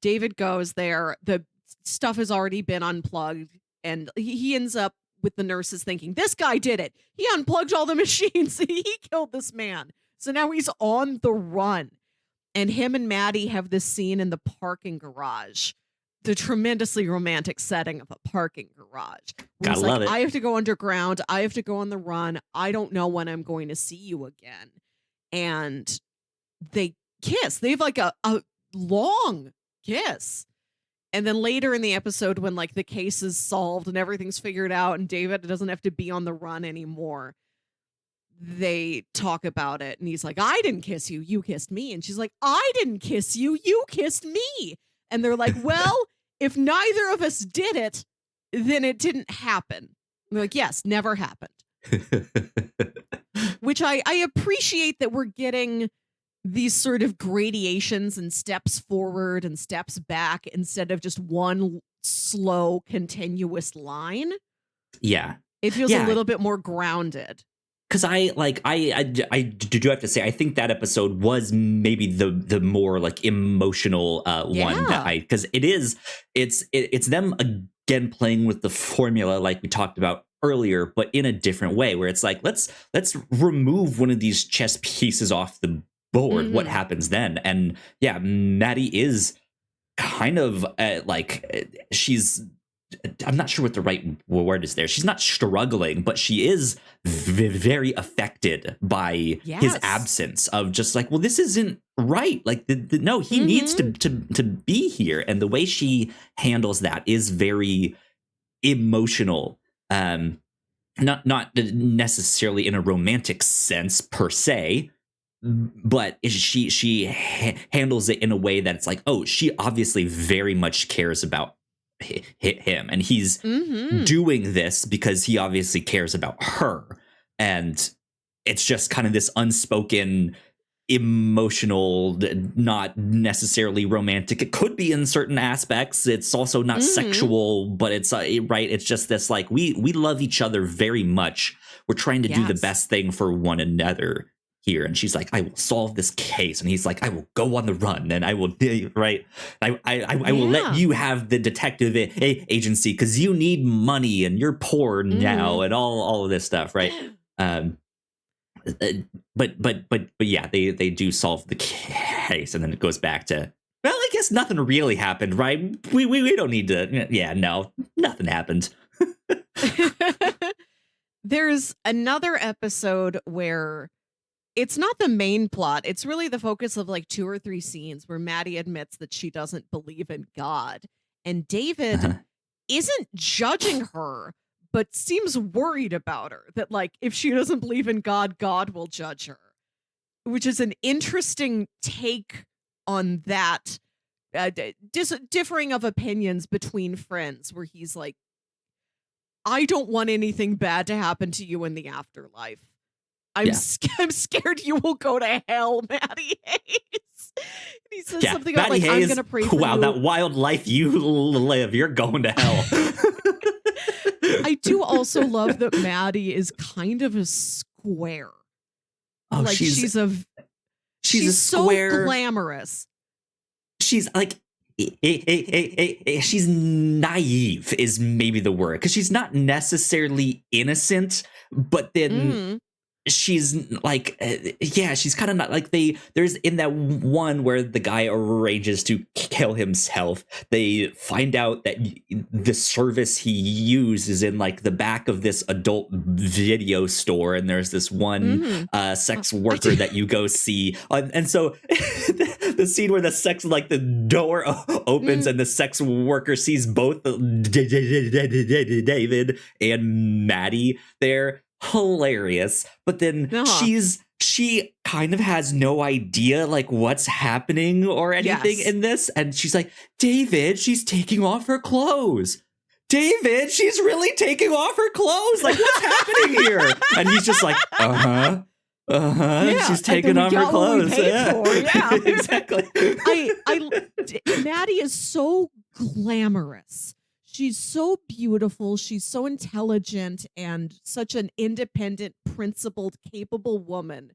David goes there. The stuff has already been unplugged, and he ends up with the nurses thinking, this guy did it. He unplugged all the machines. He killed this man. So now he's on the run. And him and Maddie have this scene in the parking garage, the tremendously romantic setting of a parking garage. Gotta love it. I have to go underground. I have to go on the run. I don't know when I'm going to see you again. And they kiss. They have like a long kiss. And then later in the episode, when like the case is solved and everything's figured out and David doesn't have to be on the run anymore, they talk about it. And he's like, I didn't kiss you. You kissed me. And she's like, I didn't kiss you. You kissed me. And they're like, well, if neither of us did it, then it didn't happen. And they're like, yes, never happened. Which I appreciate that we're getting these sort of gradations and steps forward and steps back instead of just one slow, continuous line. Yeah. It feels a little bit more grounded. Because I do have to say, I think that episode was maybe the more like emotional one that because it's them again playing with the formula like we talked about earlier, but in a different way, where it's like let's remove one of these chess pieces off the board. Mm-hmm. What happens then? And yeah, Maddie is kind of she's. I'm not sure what the right word is there. She's not struggling, but she is very affected by his absence of just like, well, this isn't right. Like, no, he needs to be here. And the way she handles that is very emotional. Not necessarily in a romantic sense per se, but she handles it in a way that it's like, oh, she obviously very much cares about hit him, and he's doing this because he obviously cares about her, and it's just kind of this unspoken emotional, not necessarily romantic. It could be in certain aspects. It's also not sexual, but it's right. It's just this like we love each other very much. We're trying to do the best thing for one another here. And she's like, I will solve this case. And he's like, I will go on the run, and I will right. I will let you have the detective agency because you need money and you're poor now, and all of this stuff, right? But yeah, they do solve the case, and then it goes back to, well, I guess nothing really happened, right? We don't need to. Yeah, no, nothing happened. There's another episode where it's not the main plot. It's really the focus of like 2 or 3 scenes where Maddie admits that she doesn't believe in God, and David isn't judging her, but seems worried about her, that like if she doesn't believe in God, God will judge her, which is an interesting take on that differing of opinions between friends, where he's like, I don't want anything bad to happen to you in the afterlife. I'm scared you will go to hell, Maddie Hayes. And he says something about like, Hayes, I'm going to pray for you. Wow, that wild life you live, you're going to hell. I do also love that Maddie is kind of a square. Oh, like she's a square, so glamorous. She's like, she's naive is maybe the word, because she's not necessarily innocent, but then she's like, she's kind of not like there's in that one where the guy arranges to kill himself, they find out that the service he used is in like the back of this adult video store, and there's this one sex worker that you go see, and so the scene where the sex, like the door opens and the sex worker sees both David and Maddie there. Hilarious. But then she kind of has no idea like what's happening or anything in this, and she's like, David, she's taking off her clothes. David, she's really taking off her clothes. Like, what's happening here? And he's just like, she's taking off her clothes. Exactly. Maddie is so glamorous. She's so beautiful. She's so intelligent and such an independent, principled, capable woman.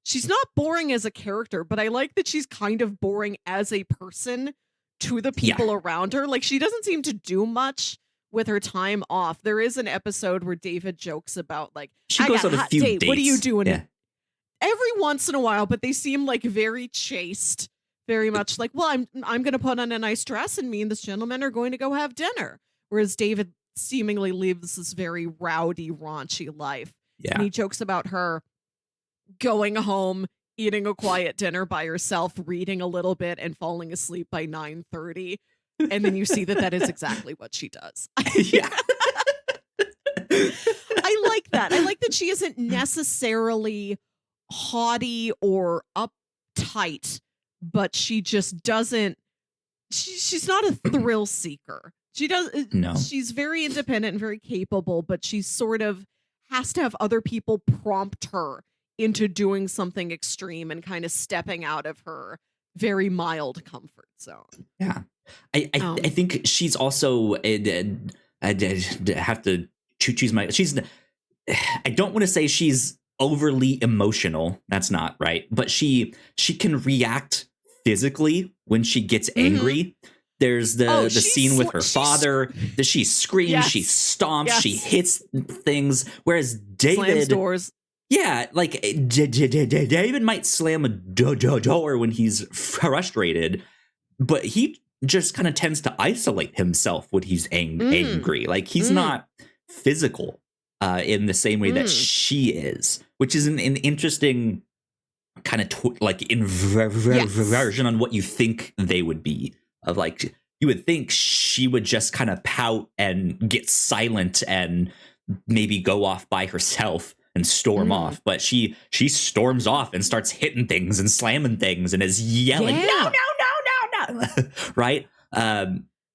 She's not boring as a character, but I like that she's kind of boring as a person to the people around her. Like, she doesn't seem to do much with her time off. There is an episode where David jokes about like, she goes on a few dates. What are you doing? Yeah. Every once in a while, but they seem like very chaste. Very much like, well, I'm going to put on a nice dress, and me and this gentleman are going to go have dinner. Whereas David seemingly lives this very rowdy, raunchy life. Yeah. And he jokes about her going home, eating a quiet dinner by herself, reading a little bit, and falling asleep by 9:30. And then you see that is exactly what she does. Yeah. I like that. I like that she isn't necessarily haughty or uptight, but she just doesn't, she's not a thrill seeker. She's very independent and very capable, but she sort of has to have other people prompt her into doing something extreme and kind of stepping out of her very mild comfort zone. Yeah. I think she's also, I have to choose my, I don't want to say she's overly emotional. That's not right. But she can react physically when she gets angry. There's the scene with her father. She screams, she stomps, she hits things. Whereas David slams doors. Yeah, like David might slam a door when he's frustrated, but he just kind of tends to isolate himself when he's angry. Like he's not physical in the same way that she is, which is an interesting kind of like inversion on what you think they would be. Of like, you would think she would just kind of pout and get silent and maybe go off by herself and storm off, but she storms off and starts hitting things and slamming things and is yelling, no, right?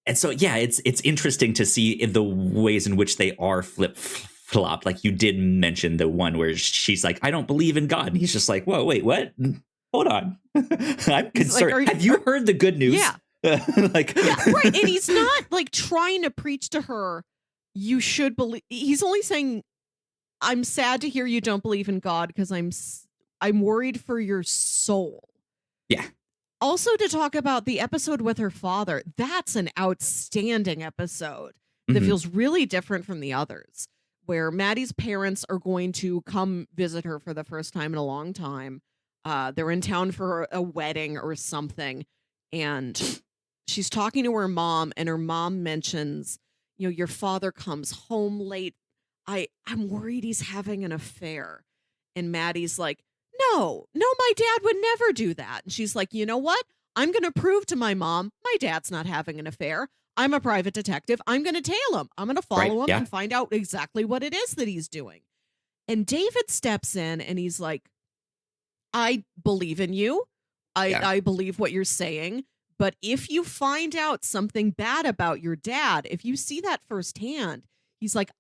And so, yeah, it's interesting to see in the ways in which they are flip-flopped. Like, you did mention the one where she's like, I don't believe in God. And he's just like, whoa, wait, what? Hold on. I'm concerned. Like, have you heard the good news? Yeah. Like, yeah, right. And he's not like trying to preach to her, you should believe. He's only saying, I'm sad to hear you don't believe in God because I'm worried for your soul. Yeah. Also, to talk about the episode with her father, that's an outstanding episode that feels really different from the others, where Maddie's parents are going to come visit her for the first time in a long time. They're in town for a wedding or something, and she's talking to her mom, and her mom mentions, your father comes home late. I'm worried he's having an affair. And Maddie's like, no, my dad would never do that. And she's like, you know what? I'm going to prove to my mom my dad's not having an affair. I'm a private detective. I'm going to tail him. I'm going to follow him and find out exactly what it is that he's doing. And David steps in and he's like, I believe in you. I believe what you're saying. But if you find out something bad about your dad, if you see that firsthand, he's like,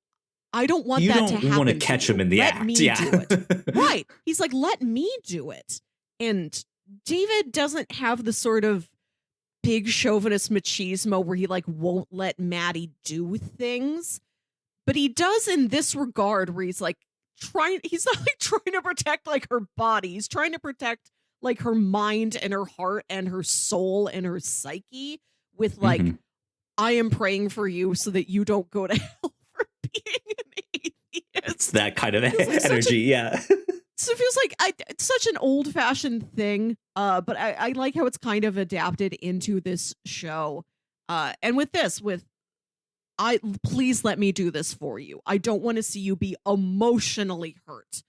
I don't want that to happen. You don't want to catch him in the act. Let me do it. Right. He's like, let me do it. And David doesn't have the sort of big chauvinist machismo where he like won't let Maddie do things. But he does in this regard where he's like he's not like trying to protect like her body. He's trying to protect like her mind and her heart and her soul and her psyche with like, I am praying for you so that you don't go to hell for being an atheist. It's that kind of energy, So it feels like it's such an old-fashioned thing, but I like how it's kind of adapted into this show. And with this, please let me do this for you. I don't want to see you be emotionally hurt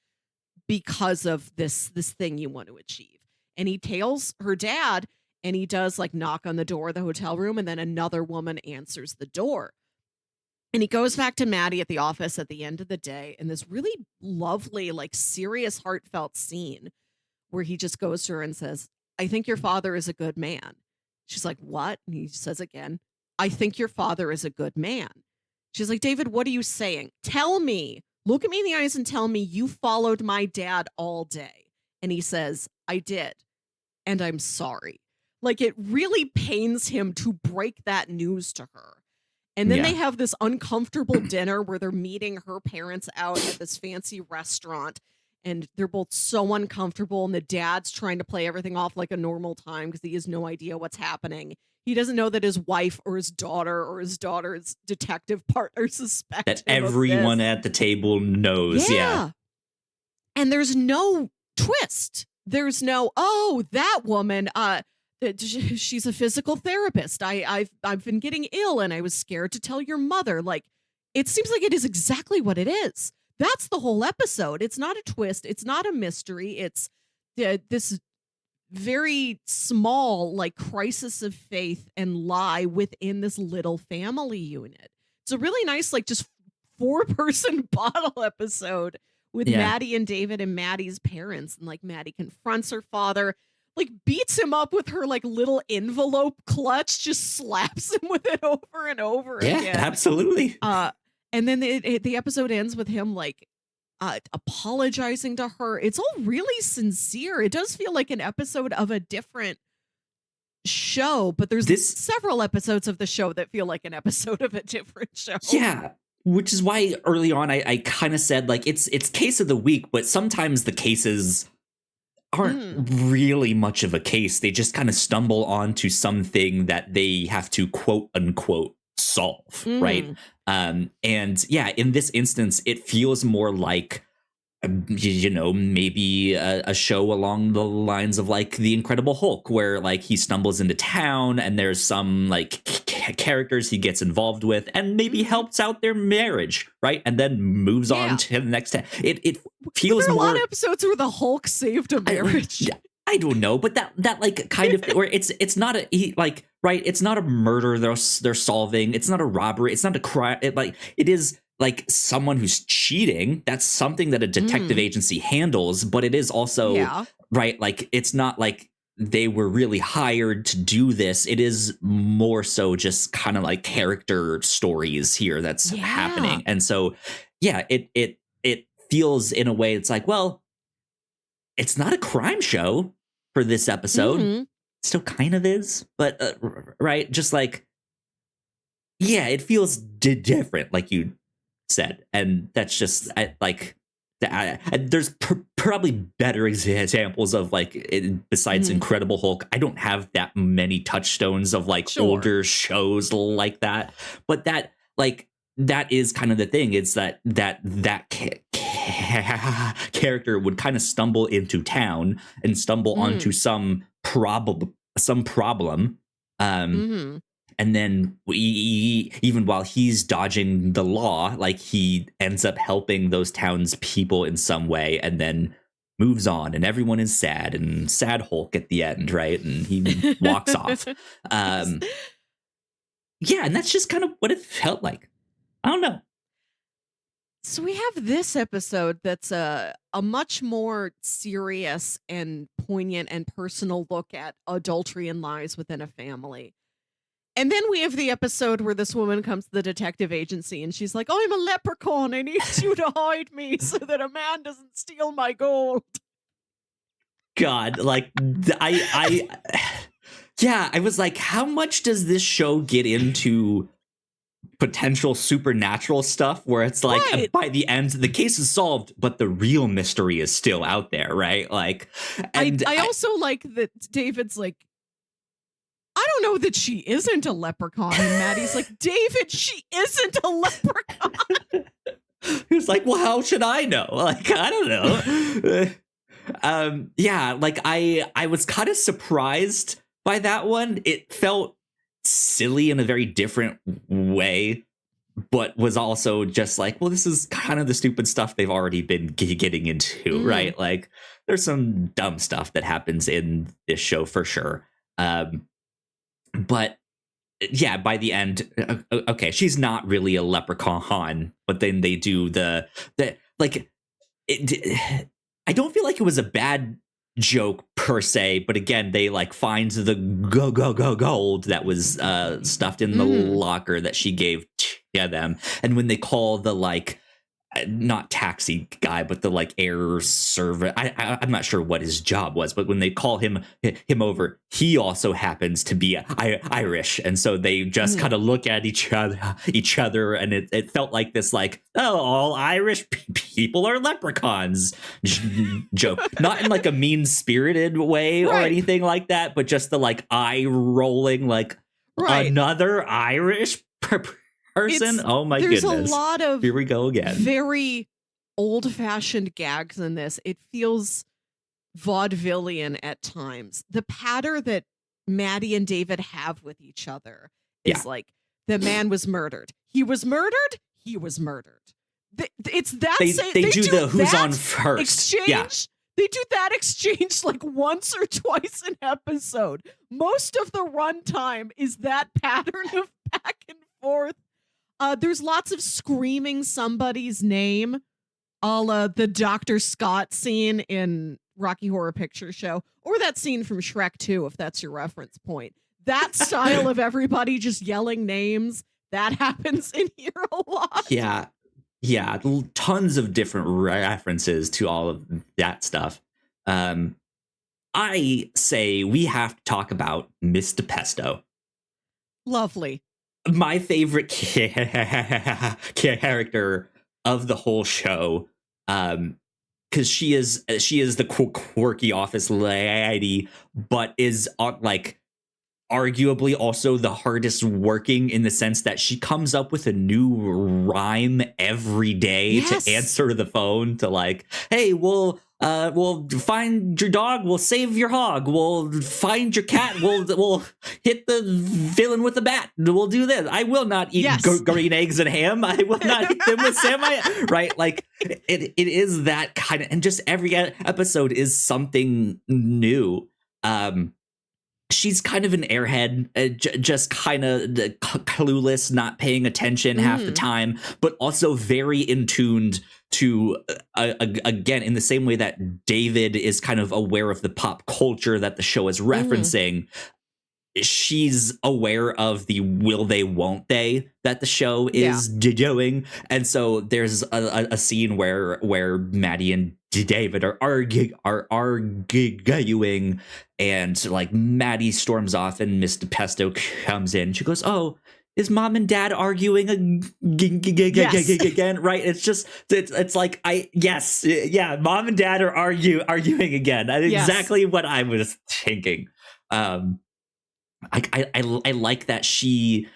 because of this thing you want to achieve. And he tails her dad, and he does like knock on the door of the hotel room, and then another woman answers the door. And he goes back to Maddie at the office at the end of the day in this really lovely, like serious, heartfelt scene where he just goes to her and says, I think your father is a good man. She's like, what? And he says again, I think your father is a good man. She's like, David, what are you saying? Tell me. Look at me in the eyes and tell me you followed my dad all day. And he says, I did. And I'm sorry. Like, it really pains him to break that news to her. And then they have this uncomfortable dinner where they're meeting her parents out at this fancy restaurant. And they're both so uncomfortable. And the dad's trying to play everything off like a normal time because he has no idea what's happening. He doesn't know that his wife or his daughter's detective partner suspect that everyone at the table knows. Yeah. And there's no twist. There's no, that woman, she's a physical therapist. I've been getting ill and I was scared to tell your mother. Like, it seems like it is exactly what it is. That's the whole episode. It's not a twist. It's not a mystery. It's this very small, like, crisis of faith and lie within this little family unit. It's a really nice, like, just 4-person bottle episode with Maddie and David and Maddie's parents. And like, Maddie confronts her father, like beats him up with her like little envelope clutch, just slaps him with it over and over again. Yeah, absolutely. And then the episode ends with him like apologizing to her. It's all really sincere. It does feel like an episode of a different show, but there's several episodes of the show that feel like an episode of a different show. Yeah. Which is why early on I kind of said like it's case of the week, but sometimes the cases aren't really much of a case. They just kind of stumble onto something that they have to quote unquote solve, right? And yeah, in this instance, it feels more like maybe a show along the lines of like The Incredible Hulk, where like he stumbles into town and there's some like characters he gets involved with and maybe helps out their marriage, right? And then moves on to the next. It feels there are more. A lot of episodes where the Hulk saved a marriage. I don't know, but that like kind of where it's not it's not a murder they're solving. It's not a robbery. It's not a crime. It is. Like someone who's cheating, that's something that a detective agency handles, but it is also right. Like it's not like they were really hired to do this. It is more so just kind of like character stories here that's happening. And so, yeah, it feels in a way it's like, well, it's not a crime show for this episode. Mm-hmm. Still kind of is, but right, just like, yeah, it feels different, like you said, and that's just like. There's probably better examples of like besides Incredible Hulk. I don't have that many touchstones of like older shows like that, but that is kind of the thing. It's that character would kind of stumble into town and stumble onto some problem. And then even while he's dodging the law, like he ends up helping those townspeople in some way, and then moves on, and everyone is sad, and sad Hulk at the end, right? And he walks off. Yeah, and that's just kind of what it felt like. I don't know. So we have this episode that's a much more serious and poignant and personal look at adultery and lies within a family. And then we have the episode where this woman comes to the detective agency and she's like, I'm a leprechaun. I need you to hide me so that a man doesn't steal my gold. God, like, I was like, how much does this show get into potential supernatural stuff where it's like by the end the case is solved, but the real mystery is still out there, right? Like, and I also like that David's like, I don't know that she isn't a leprechaun. And Maddie's like, David, she isn't a leprechaun. He's like, well, how should I know? Like, I don't know. Yeah, like I was kind of surprised by that one. It felt silly in a very different way, but was also just like, well, this is kind of the stupid stuff they've already been getting into, right? Like, there's some dumb stuff that happens in this show for sure. But yeah, by the end, okay, she's not really a leprechaun, but then they do the like, I don't feel like it was a bad joke per se, but again, they like find the gold that was stuffed in the locker that she gave to them, and when they call the like not taxi guy, but the like air servant, I'm not sure what his job was, but when they call him over, he also happens to be Irish, and so they just kind of look at each other, and it felt like this like, oh, all Irish people are leprechauns joke, not in like a mean-spirited way or anything like that, but just the like eye rolling, like another Irish person. Oh my goodness. There's a lot of here we go again. Very old-fashioned gags in this. It feels vaudevillian at times. The patter that Maddie and David have with each other is like, the man was murdered. He was murdered. He was murdered. It's that they do the who's on first exchange. Yeah. They do that exchange like once or twice an episode. Most of the runtime is that pattern of back and forth. There's lots of screaming somebody's name, a la the Dr. Scott scene in Rocky Horror Picture Show, or that scene from Shrek 2, if that's your reference point. That style of everybody just yelling names, that happens in here a lot. Yeah, tons of different references to all of that stuff. I say we have to talk about Mr. Pesto. Lovely. My favorite character of the whole show, because she is the quirky office lady, but is like arguably also the hardest working, in the sense that she comes up with a new rhyme every day to answer the phone to like, hey, we'll find your dog, we'll save your hog, we'll find your cat, we'll hit the villain with a bat, we'll do this. I will not eat green eggs and ham. I will not eat them with Sam. Right? Like, it is that kind of, and just every episode is something new. She's kind of an airhead, just kind of clueless, not paying attention half the time, but also very in tuned to again, in the same way that David is kind of aware of the pop culture that the show is referencing, she's aware of the will they won't they that the show is doing. And so there's a scene where Maddie and David are arguing, and like Maddie storms off and Mr. Pesto comes in. She goes, "Oh, is mom and dad arguing again?" Right? It's like mom and dad are arguing again. That's exactly what I was thinking. I like that she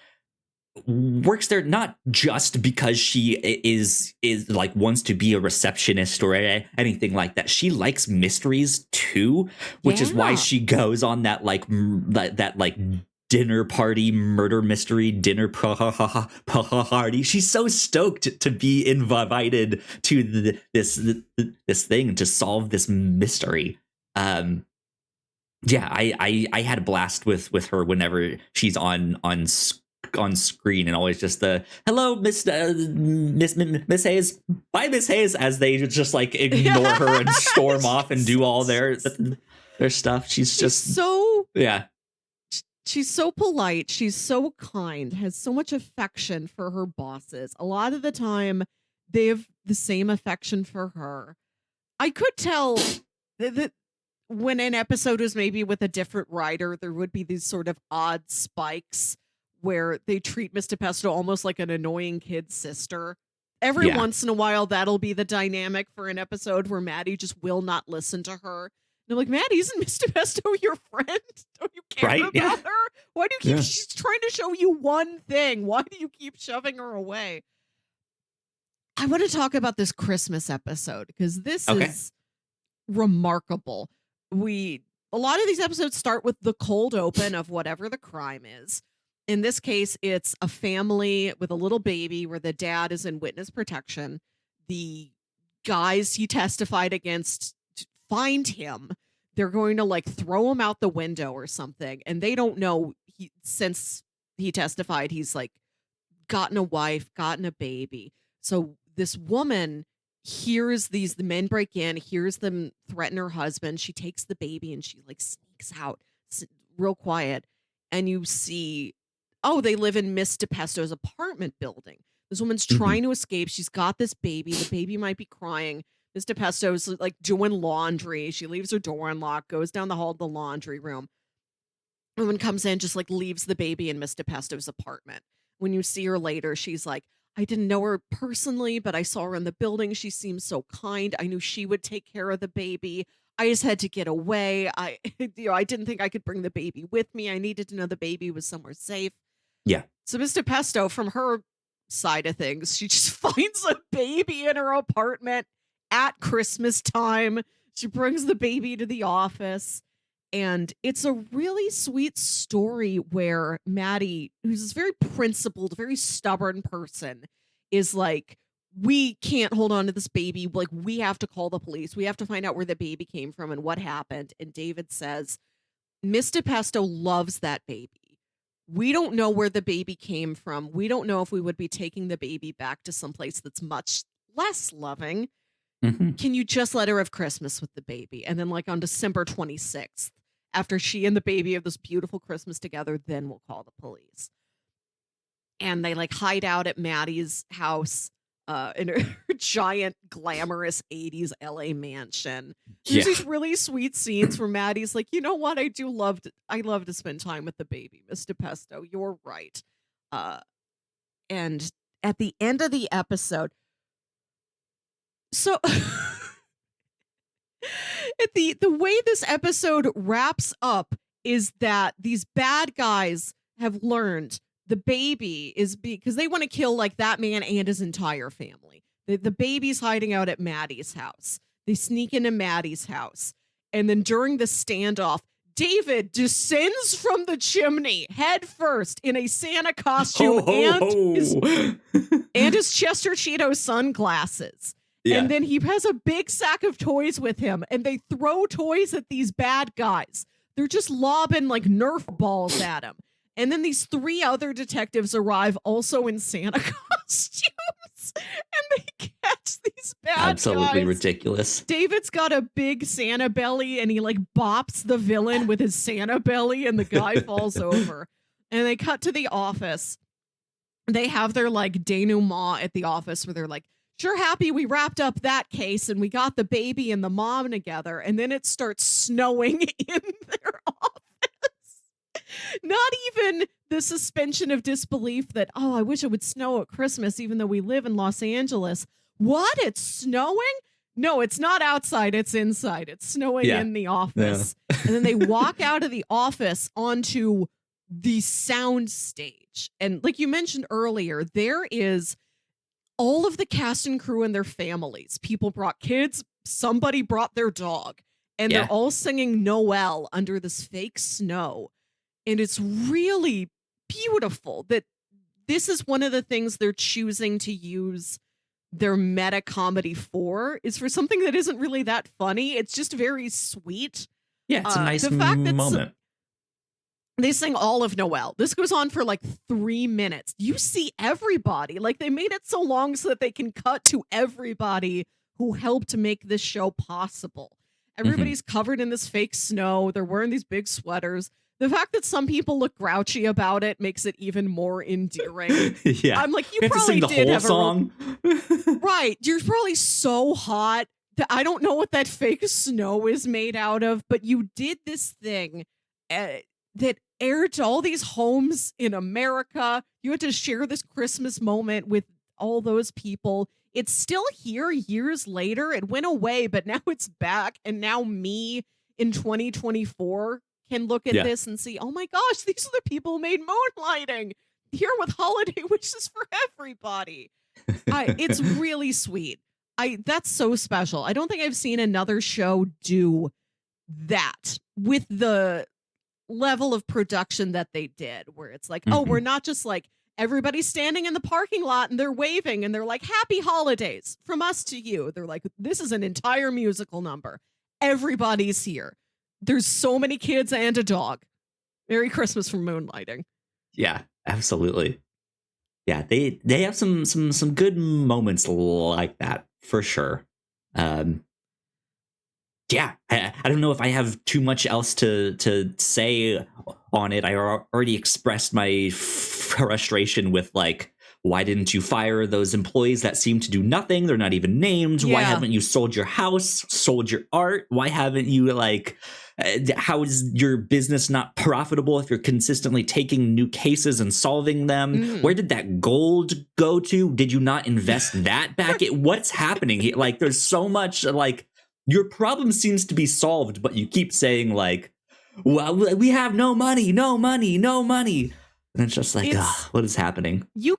works there not just because she is like wants to be a receptionist or anything like that. She likes mysteries too, which is why she goes on that like dinner party murder mystery dinner party. She's so stoked to be invited to this thing to solve this mystery. I had a blast with her whenever she's on screen, and always just the hello Miss Hayes, bye Miss Hayes, as they just like ignore her and storm off and do all their stuff. She's so polite, she's so kind, has so much affection for her bosses. A lot of the time they have the same affection for her. I could tell that when an episode was maybe with a different writer, there would be these sort of odd spikes where they treat Mr. Pesto almost like an annoying kid sister. Every once in a while, that'll be the dynamic for an episode where Maddie just will not listen to her. And I'm like, Maddie, isn't Mr. Pesto your friend? Don't you care about her? Why do you keep, she's trying to show you one thing. Why do you keep shoving her away? I want to talk about this Christmas episode because this is remarkable. A lot of these episodes start with the cold open of whatever the crime is. In this case, it's a family with a little baby where the dad is in witness protection. The guys he testified against find him. They're going to like throw him out the window or something. And they don't know since he testified, he's like gotten a wife, gotten a baby. So this woman hears the men break in, hears them threaten her husband. She takes the baby and she like sneaks out real quiet. And you see, they live in Miss DePesto's apartment building. This woman's trying to escape. She's got this baby. The baby might be crying. Miss DePesto's like doing laundry. She leaves her door unlocked, goes down the hall to the laundry room. Woman comes in, just like leaves the baby in Miss DePesto's apartment. When you see her later, she's like, I didn't know her personally, but I saw her in the building. She seems so kind. I knew she would take care of the baby. I just had to get away. I didn't think I could bring the baby with me. I needed to know the baby was somewhere safe. Yeah. So Miss DePesto, from her side of things, she just finds a baby in her apartment at Christmas time. She brings the baby to the office. And it's a really sweet story where Maddie, who's this very principled, very stubborn person, is like, we can't hold on to this baby. Like, we have to call the police. We have to find out where the baby came from and what happened. And David says, Miss DePesto loves that baby. We don't know where the baby came from. We don't know if we would be taking the baby back to someplace that's much less loving. Can you just let her have Christmas with the baby? And then like on December 26th, after she and the baby have this beautiful Christmas together, then we'll call the police. And they like hide out at Maddie's house in her giant glamorous 80s LA mansion. There's these really sweet scenes where Maddie's like, you know what? I love to spend time with the baby, Miss DePesto. You're right. And at the end of the episode, so the way this episode wraps up is that these bad guys have learned the baby is because they want to kill like that man and his entire family. The baby's hiding out at Maddie's house. They sneak into Maddie's house. And then during the standoff, David descends from the chimney head first in a Santa costume and his Chester Cheetah sunglasses. Yeah. And then he has a big sack of toys with him, and they throw toys at these bad guys. They're just lobbing like Nerf balls at him. And then these 3 other detectives arrive also in Santa costumes, and they catch these bad Absolutely guys. ridiculous. David's got a big Santa belly and he like bops the villain with his Santa belly and the guy falls over. And they cut to the office. They have their like denouement at the office where they're like, sure happy we wrapped up that case and we got the baby and the mom together. And then it starts snowing in their office. Not even the suspension of disbelief that, oh, I wish it would snow at Christmas, even though we live in Los Angeles. What? It's snowing? No, it's not outside. It's inside. It's snowing in the office. Yeah. And then they walk out of the office onto the sound stage. And like you mentioned earlier, there is all of the cast and crew and their families. People brought kids. Somebody brought their dog. And they're all singing Noel under this fake snow. And it's really beautiful that this is one of the things they're choosing to use their meta comedy for, is for something that isn't really that funny. It's just very sweet. Yeah, it's a nice moment. They sing all of Noel. This goes on for like 3 minutes. You see everybody. Like they made it so long so that they can cut to everybody who helped make this show possible. Everybody's covered in this fake snow. They're wearing these big sweaters. The fact that some people look grouchy about it makes it even more endearing. Yeah. I'm like, you probably did have a song. Right. You're probably so hot that I don't know what that fake snow is made out of, but you did this thing that aired to all these homes in America. You had to share this Christmas moment with all those people. It's still here years later. It went away, but now it's back. And now me in 2024 can look at this and see, oh my gosh, these are the people who made Moonlighting here with holiday wishes for everybody. It's really sweet. That's so special. I don't think I've seen another show do that with the level of production that they did, where it's like, oh, we're not just like everybody's standing in the parking lot and they're waving and they're like, happy holidays from us to you. They're like, this is an entire musical number. Everybody's here. There's so many kids and a dog. Merry Christmas from Moonlighting. Yeah, absolutely. Yeah, they have some good moments like that for sure. Yeah, I don't know if I have too much else to say on it. I already expressed my frustration with like, why didn't you fire those employees that seem to do nothing? They're not even named. Yeah. Why haven't you sold your house, sold your art? Why haven't you how is your business not profitable if you're consistently taking new cases and solving them? Where did that gold go to? Did you not invest that back? What's happening here? Like, there's so much your problem seems to be solved, but you keep saying like, well, we have no money. And it's just like, what is happening? You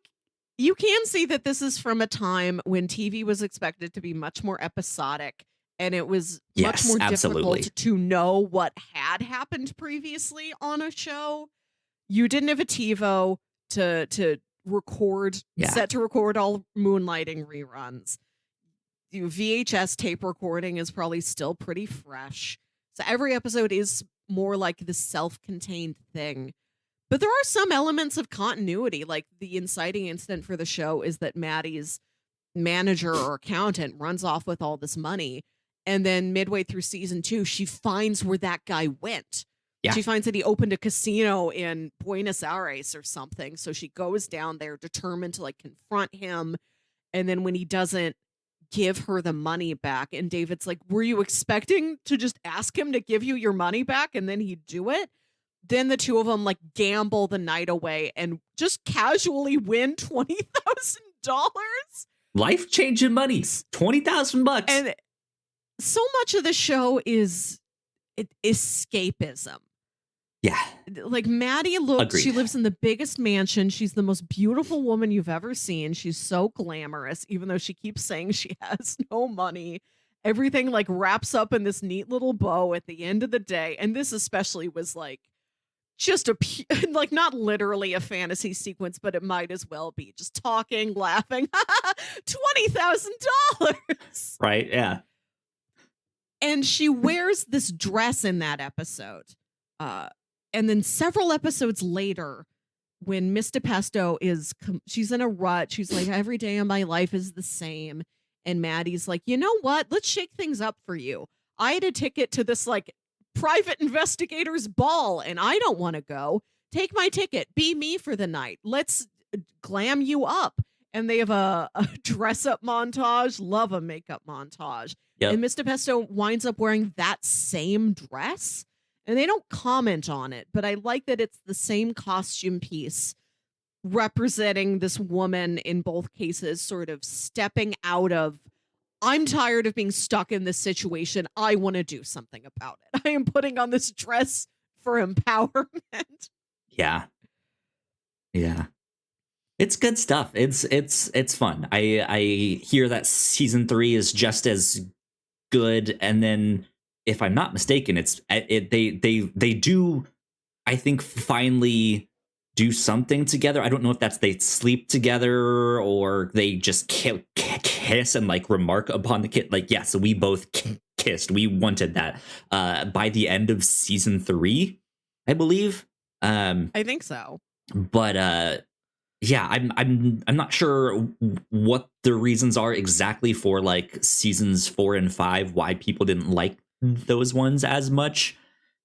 can see that this is from a time when TV was expected to be much more episodic, and it was much more difficult to know what had happened previously on a show. You didn't have a TiVo to record, set to record all Moonlighting reruns. VHS tape recording is probably still pretty fresh. So every episode is more like the self-contained thing. But there are some elements of continuity, like the inciting incident for the show is that Maddie's manager or accountant runs off with all this money. And then midway through season 2, she finds where that guy went. Yeah. She finds that he opened a casino in Buenos Aires or something. So she goes down there determined to confront him. And then when he doesn't give her the money back, and David's like, were you expecting to just ask him to give you your money back and then he'd do it? Then the two of them gamble the night away and just casually win $20,000. Life-changing money, $20,000. And so much of the show is escapism. Yeah. Maddie Agreed. She lives in the biggest mansion. She's the most beautiful woman you've ever seen. She's so glamorous, even though she keeps saying she has no money. Everything wraps up in this neat little bow at the end of the day. And this especially was just not literally a fantasy sequence, but it might as well be just talking, laughing. $20,000. Right. Yeah. And she wears this dress in that episode. And then several episodes later, when Miss DePesto she's in a rut, she's like, every day of my life is the same. And Maddie's like, you know what? Let's shake things up for you. I had a ticket to this like private investigators ball and I don't want to go. Take my ticket. Be me for the night. Let's glam you up. And they have a dress up montage. Love a makeup montage. Yep. And Mr. Pesto winds up wearing that same dress. And they don't comment on it, but I like that it's the same costume piece representing this woman in both cases, sort of stepping out of, I'm tired of being stuck in this situation. I want to do something about it. I am putting on this dress for empowerment. Yeah. Yeah. It's good stuff. It's fun. I hear that season 3 is just as good, and then if I'm not mistaken, they do, I think, finally do something together. I don't know if that's they sleep together or they just kiss and like remark upon the kid. Like, yeah, so we both kissed. We wanted that by the end of season 3, I believe. I think so. But yeah, I'm not sure what the reasons are exactly for like seasons 4 and 5, why people didn't like those ones as much.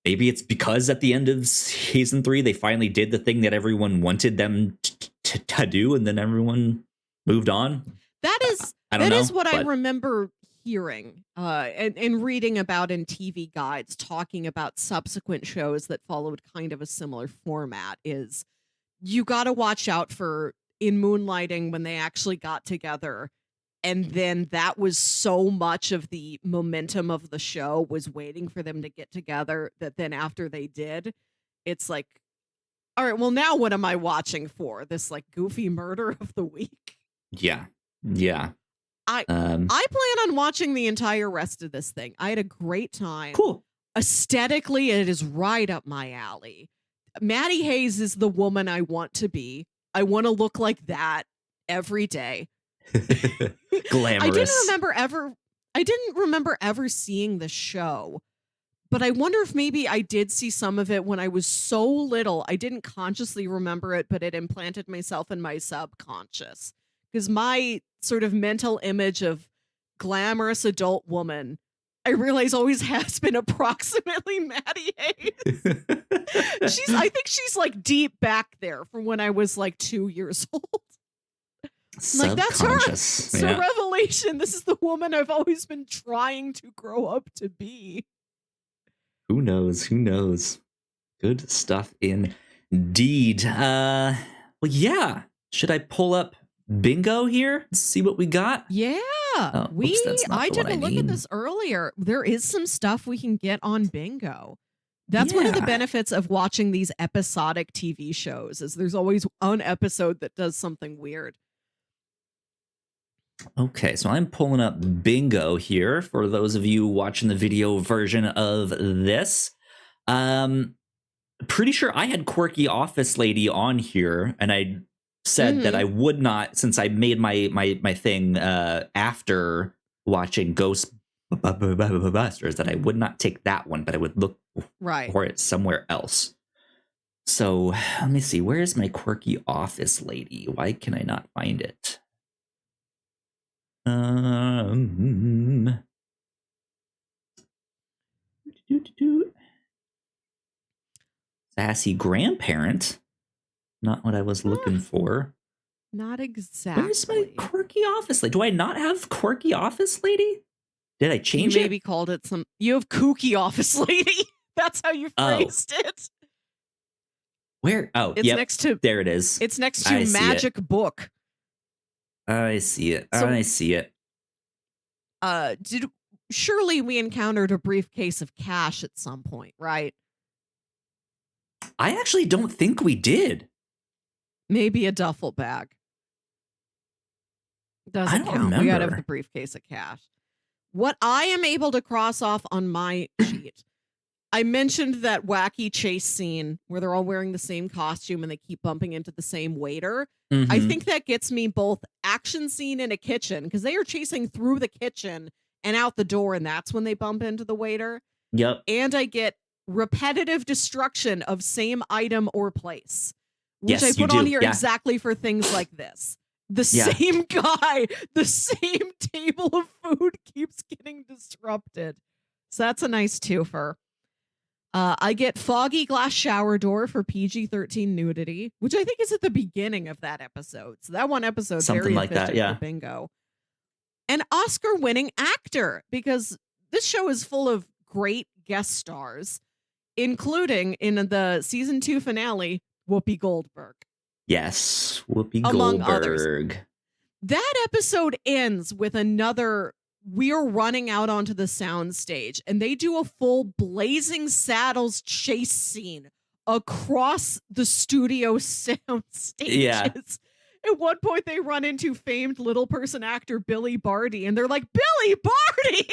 Maybe it's because at the end of season 3 they finally did the thing that everyone wanted them to do, and then everyone moved on. That is what I remember hearing and reading about in TV guides talking about subsequent shows that followed kind of a similar format. Is you got to watch out for in Moonlighting when they actually got together. And then that was so much of the momentum of the show was waiting for them to get together that then after they did, it's like, all right, well, now what am I watching for? This like goofy murder of the week? Yeah. Yeah. I plan on watching the entire rest of this thing. I had a great time. Cool. Aesthetically, it is right up my alley. Maddie Hayes is the woman I want to be. I want to look like that every day. Glamorous. I didn't remember ever seeing the show, but I wonder if maybe I did see some of it when I was so little. I didn't consciously remember it, but it implanted myself in my subconscious because my sort of mental image of glamorous adult woman, I realize always has been approximately Maddie Hayes. I think she's like deep back there from when I was like 2 years old. Like, that's her. It's a revelation. This is the woman I've always been trying to grow up to be. Who knows? Who knows? Good stuff indeed. Well, yeah. Should I pull up bingo here? See what we got? Yeah. Oh, I took a look at this earlier. There is some stuff we can get on bingo. That's one of the benefits of watching these episodic TV shows is there's always an episode that does something weird. Okay, so I'm pulling up bingo here for those of you watching the video version of this. Pretty sure I had Quirky Office Lady on here, and I said that I would not, since I made my thing after watching Ghostbusters, that I would not take that one, but I would look for it somewhere else. So let me see, where is my Quirky Office Lady? Why can I not find it? Sassy grandparent. Not what I was looking for. Not exactly. Where's my Quirky Office Lady? Do I not have Quirky Office Lady? Did I change it? You maybe called it some. You have Kooky Office Lady. That's how you phrased it. Where? Oh, it's next to. There it is. It's next to Magic Book. I see it. I see it. Surely we encountered a briefcase of cash at some point, right? I actually don't think we did. Maybe a duffel bag. Doesn't count. Remember. We gotta have the briefcase of cash. What I am able to cross off on my sheet, I mentioned that wacky chase scene where they're all wearing the same costume and they keep bumping into the same waiter. Mm-hmm. I think that gets me both action scene in a kitchen because they are chasing through the kitchen and out the door, and that's when they bump into the waiter. Yep. And I get repetitive destruction of same item or place, which I put on here exactly for things like this. The Yeah. same guy, the same table of food keeps getting disrupted. So that's a nice twofer. I get foggy glass shower door for PG-13 nudity, which I think is at the beginning of that episode. So that one episode, Something very like that, efficient yeah. for bingo. An Oscar-winning actor, because this show is full of great guest stars, including in the season 2 finale, Whoopi Goldberg. Yes, Whoopi Among Goldberg. others. That episode ends with another, we're running out onto the sound stage, and they do a full Blazing Saddles chase scene across the studio sound stages. Yeah. At one point, they run into famed little person actor Billy Barty, and they're like, Billy Barty!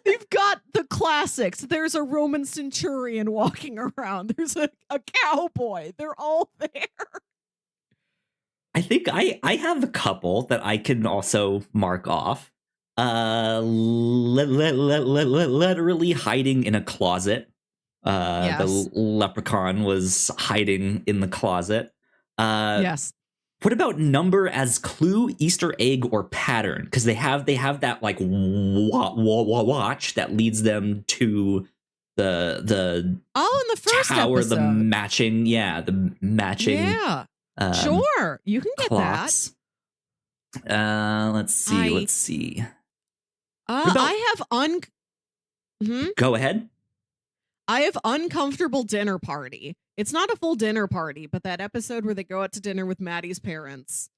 They've got the classics. There's a Roman centurion walking around. There's a cowboy. They're all there. I think I have a couple that I can also mark off. Literally hiding in a closet. Yes. The leprechaun was hiding in the closet. Yes. What about number as clue, Easter egg, or pattern? Because they have that like watch that leads them to the in the first tower, episode. the matching. Yeah. Sure, you can get clocks. That. Let's see. I have Go ahead. I have uncomfortable dinner party. It's not a full dinner party, but that episode where they go out to dinner with Maddie's parents.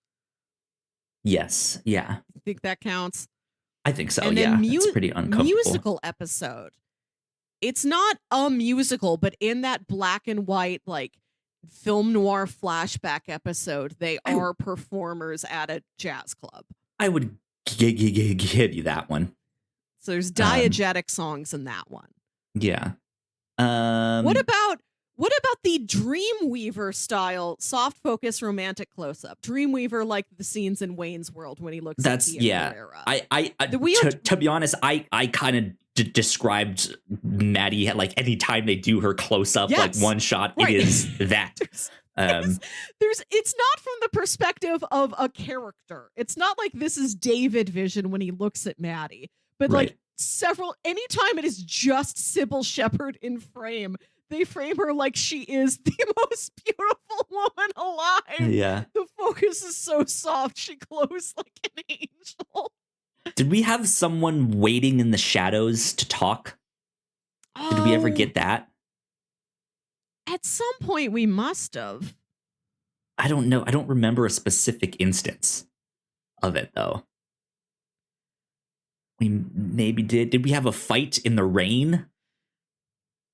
Yes. Yeah. I think that counts. I think so. And yeah. then It's pretty uncomfortable. Musical episode. It's not a musical, but in that black and white, like, film noir flashback episode, they are performers at a jazz club. I would give you that one. So there's diegetic songs in that one. Yeah. What about the Dreamweaver style soft focus romantic close up? Dreamweaver, like the scenes in Wayne's World when he looks. That's at Herrera. To be honest, I kind of described Maddie like anytime they do her close up, like one shot, right. It is that. It's not from the perspective of a character. It's not like this is David vision when he looks at Maddie, but like anytime it is just Sybil Shepherd in frame, they frame her like she is the most beautiful woman alive. Yeah. The focus is so soft. She glows like an angel. Did we have someone waiting in the shadows to talk? Did we ever get that? At some point we must have. I don't know. I don't remember a specific instance of it, though. We maybe did. Did we have a fight in the rain?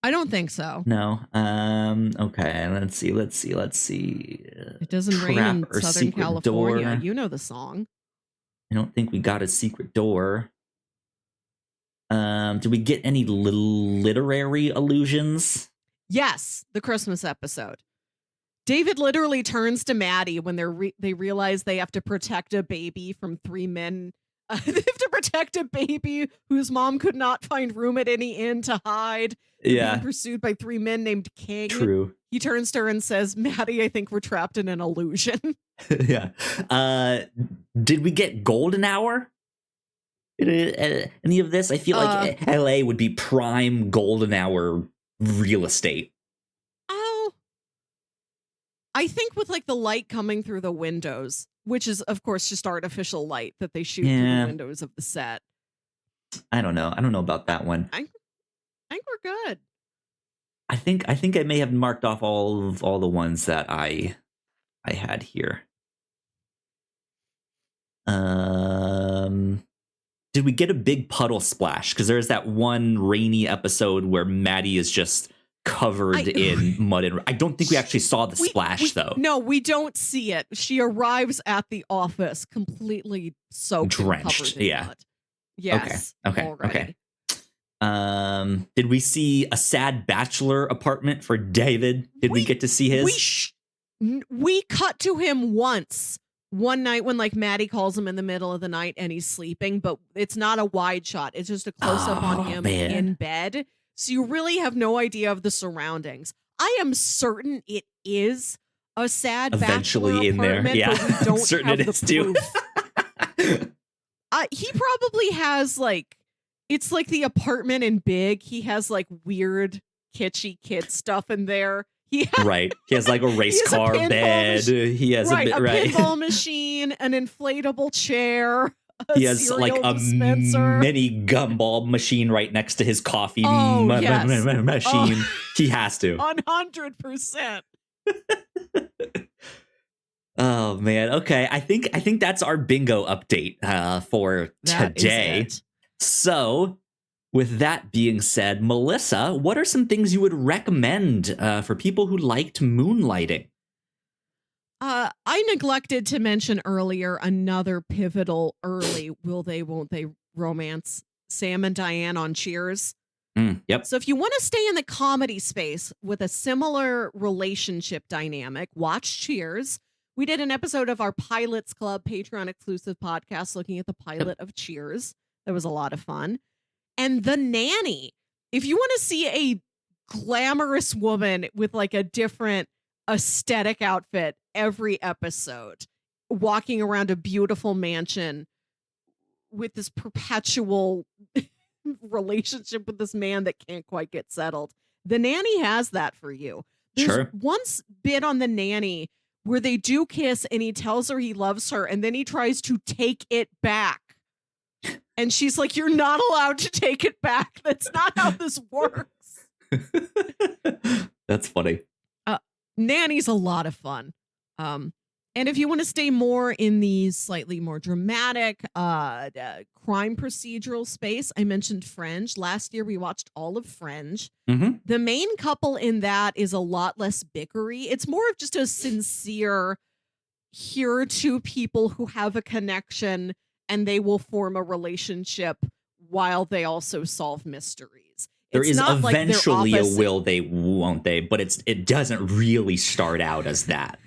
I don't think so. No. Okay. Let's see. It doesn't rain in Southern California. Door. You know the song. I don't think we got a secret door. Did we get any literary allusions? Yes, the Christmas episode. David literally turns to Maddie when they realize they have to protect a baby from 3 men. They have to protect a baby whose mom could not find room at any inn to hide. Yeah. Being pursued by 3 men named King. True. He turns to her and says, Maddie, I think we're trapped in an illusion. Yeah. Did we get golden hour? Any of this? I feel like LA would be prime golden hour real estate. Oh. I think with like the light coming through the windows, which is of course just artificial light that they shoot through the windows of the set. I don't know about that one. I think we're good. I think I may have marked off all the ones that I had here. Did we get a big puddle splash? Because there's that one rainy episode where Maddie is just covered in mud and I don't think we actually saw the splash though. No, we don't see it. She arrives at the office completely soaked, drenched. And covered in mud. Yes. Okay. Did we see a sad bachelor apartment for David? Did we get to see his? We cut to him once. One night when like Maddie calls him in the middle of the night and he's sleeping, but it's not a wide shot. It's just a close up on him in bed. So you really have no idea of the surroundings. I am certain it is a sad eventually bachelor in there. apartment, Yeah, but we don't certain have it the is too. proof. He probably has like, it's like the apartment in Big. He has like weird kitschy kid stuff in there. Right. He has like a race car bed. He has a pinball machine, an inflatable chair, he has like a mini gumball machine right next to his coffee machine. He has to. 100%. Oh man. Okay. I think that's our bingo update for today. So with that being said, Melissa, what are some things you would recommend for people who liked Moonlighting? I neglected to mention earlier another pivotal early will they, won't they romance, Sam and Diane on Cheers. Yep. So if you want to stay in the comedy space with a similar relationship dynamic, watch Cheers. We did an episode of our Pilots Club Patreon exclusive podcast looking at the pilot of Cheers. That was a lot of fun. And The Nanny. If you want to see a glamorous woman with like a different aesthetic outfit every episode, walking around a beautiful mansion with this perpetual relationship with this man that can't quite get settled, The Nanny has that for you. There's one bit on The Nanny where they do kiss and he tells her he loves her and then he tries to take it back. And she's like, you're not allowed to take it back. That's not how this works. That's funny. Nanny's a lot of fun. And if you want to stay more in the slightly more dramatic crime procedural space, I mentioned Fringe. Last year we watched all of Fringe. Mm-hmm. The main couple in that is a lot less bickery. It's more of just a sincere, here are two people who have a connection and they will form a relationship while they also solve mysteries. There is eventually a will they, won't they, but it doesn't really start out as that.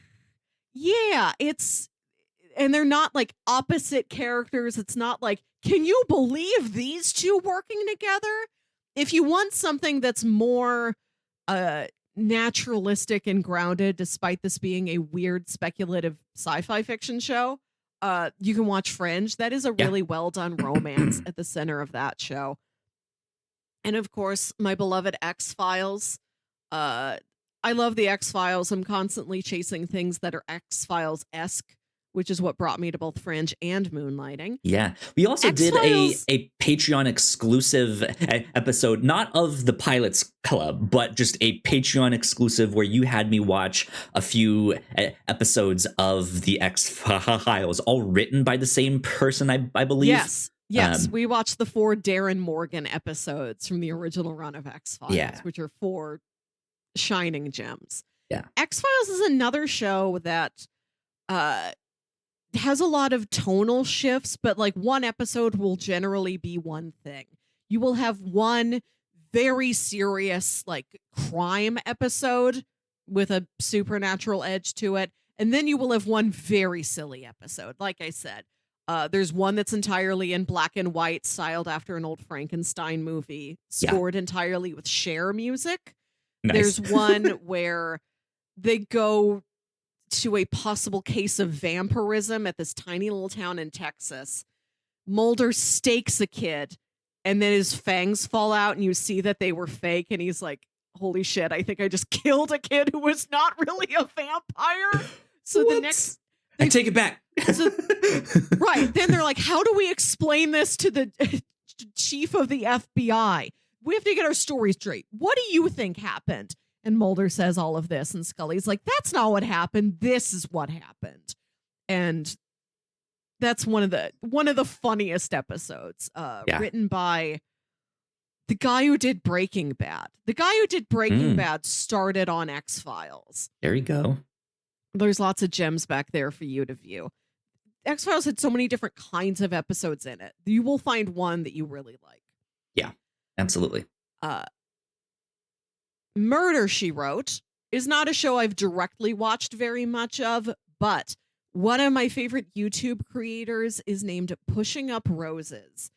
Yeah, and they're not like opposite characters. It's not like, can you believe these two working together? If you want something that's more naturalistic and grounded, despite this being a weird speculative sci-fi fiction show, you can watch Fringe. That is a really well done romance at the center of that show. And of course, my beloved X-Files. I love the X-Files. I'm constantly chasing things that are X-Files-esque, which is what brought me to both Fringe and Moonlighting. Yeah. We also did a Patreon exclusive episode, not of the Pilots Club, but just a Patreon exclusive where you had me watch a few episodes of the X-Files, all written by the same person, I believe. Yes, we watched the 4 Darren Morgan episodes from the original run of X-Files, which are 4 shining gems. Yeah. X-Files is another show that has a lot of tonal shifts, but like one episode will generally be one thing. You will have one very serious like crime episode with a supernatural edge to it, and then you will have one very silly episode. Like I said, there's one that's entirely in black and white, styled after an old Frankenstein movie, scored entirely with Cher music. Nice. There's one where they go to a possible case of vampirism at this tiny little town in Texas. Mulder stakes a kid, and then his fangs fall out, and you see that they were fake, and he's like, holy shit, I think I just killed a kid who was not really a vampire. So the next... I take it back. Right. Then they're like, how do we explain this to the chief of the FBI? We have to get our story straight. What do you think happened? And Mulder says all of this, and Scully's like, that's not what happened. This is what happened. And that's one of the funniest episodes, written by the guy who did Breaking Bad. The guy who did Breaking Bad started on X-Files. There you go. There's lots of gems back there for you to view. X-Files had so many different kinds of episodes in it. You will find one that you really like. Yeah, absolutely. Murder, She Wrote is not a show I've directly watched very much of, but one of my favorite YouTube creators is named Pushing Up Roses.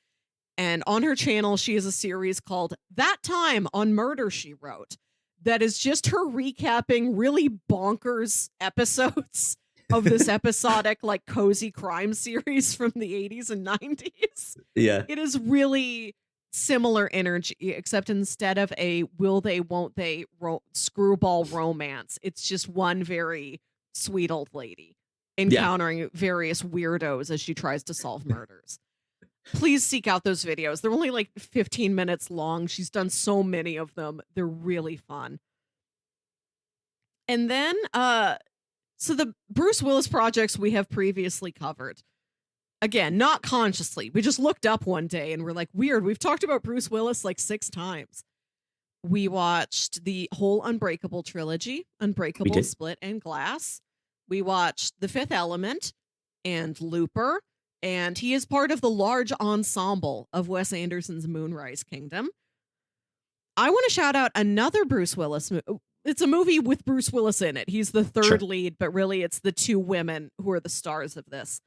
And on her channel, she has a series called That Time on Murder, She Wrote. that is just her recapping really bonkers episodes of this episodic, like, cozy crime series from the 80s and 90s. Yeah. It is really similar energy, except instead of a will they, won't they screwball romance, it's just one very sweet old lady encountering various weirdos as she tries to solve murders. Please seek out those videos. They're only like 15 minutes long. She's done so many of them. They're really fun. And then, so the Bruce Willis projects we have previously covered. Again, not consciously. We just looked up one day and we're like, weird, we've talked about Bruce Willis like 6 times. We watched the whole Unbreakable trilogy, Unbreakable, Split, and Glass. We watched The Fifth Element and Looper. And he is part of the large ensemble of Wes Anderson's Moonrise Kingdom. I want to shout out another Bruce Willis movie. It's a movie with Bruce Willis in it. He's the third lead, but really it's the 2 women who are the stars of this.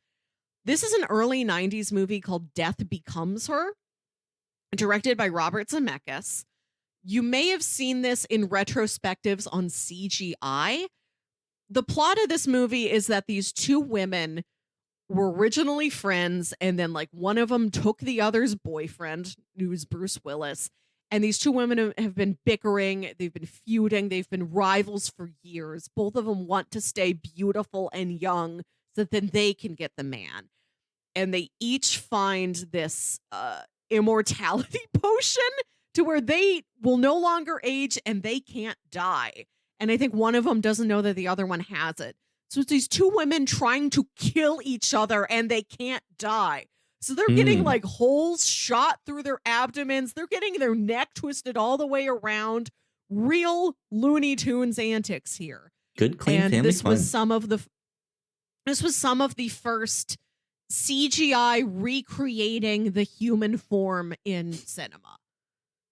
This is an early 90s movie called Death Becomes Her, directed by Robert Zemeckis. You may have seen this in retrospectives on CGI. The plot of this movie is that these 2 women were originally friends, and then like one of them took the other's boyfriend, who's Bruce Willis, and these 2 women have been bickering, they've been feuding, they've been rivals for years. Both of them want to stay beautiful and young so that then they can get the man. And they each find this immortality potion to where they will no longer age and they can't die. And I think one of them doesn't know that the other one has it. So it's these 2 women trying to kill each other and they can't die. So they're getting like holes shot through their abdomens. They're getting their neck twisted all the way around. Real Looney Tunes antics here. Good, clean and family this fun. was some of the first CGI recreating the human form in cinema.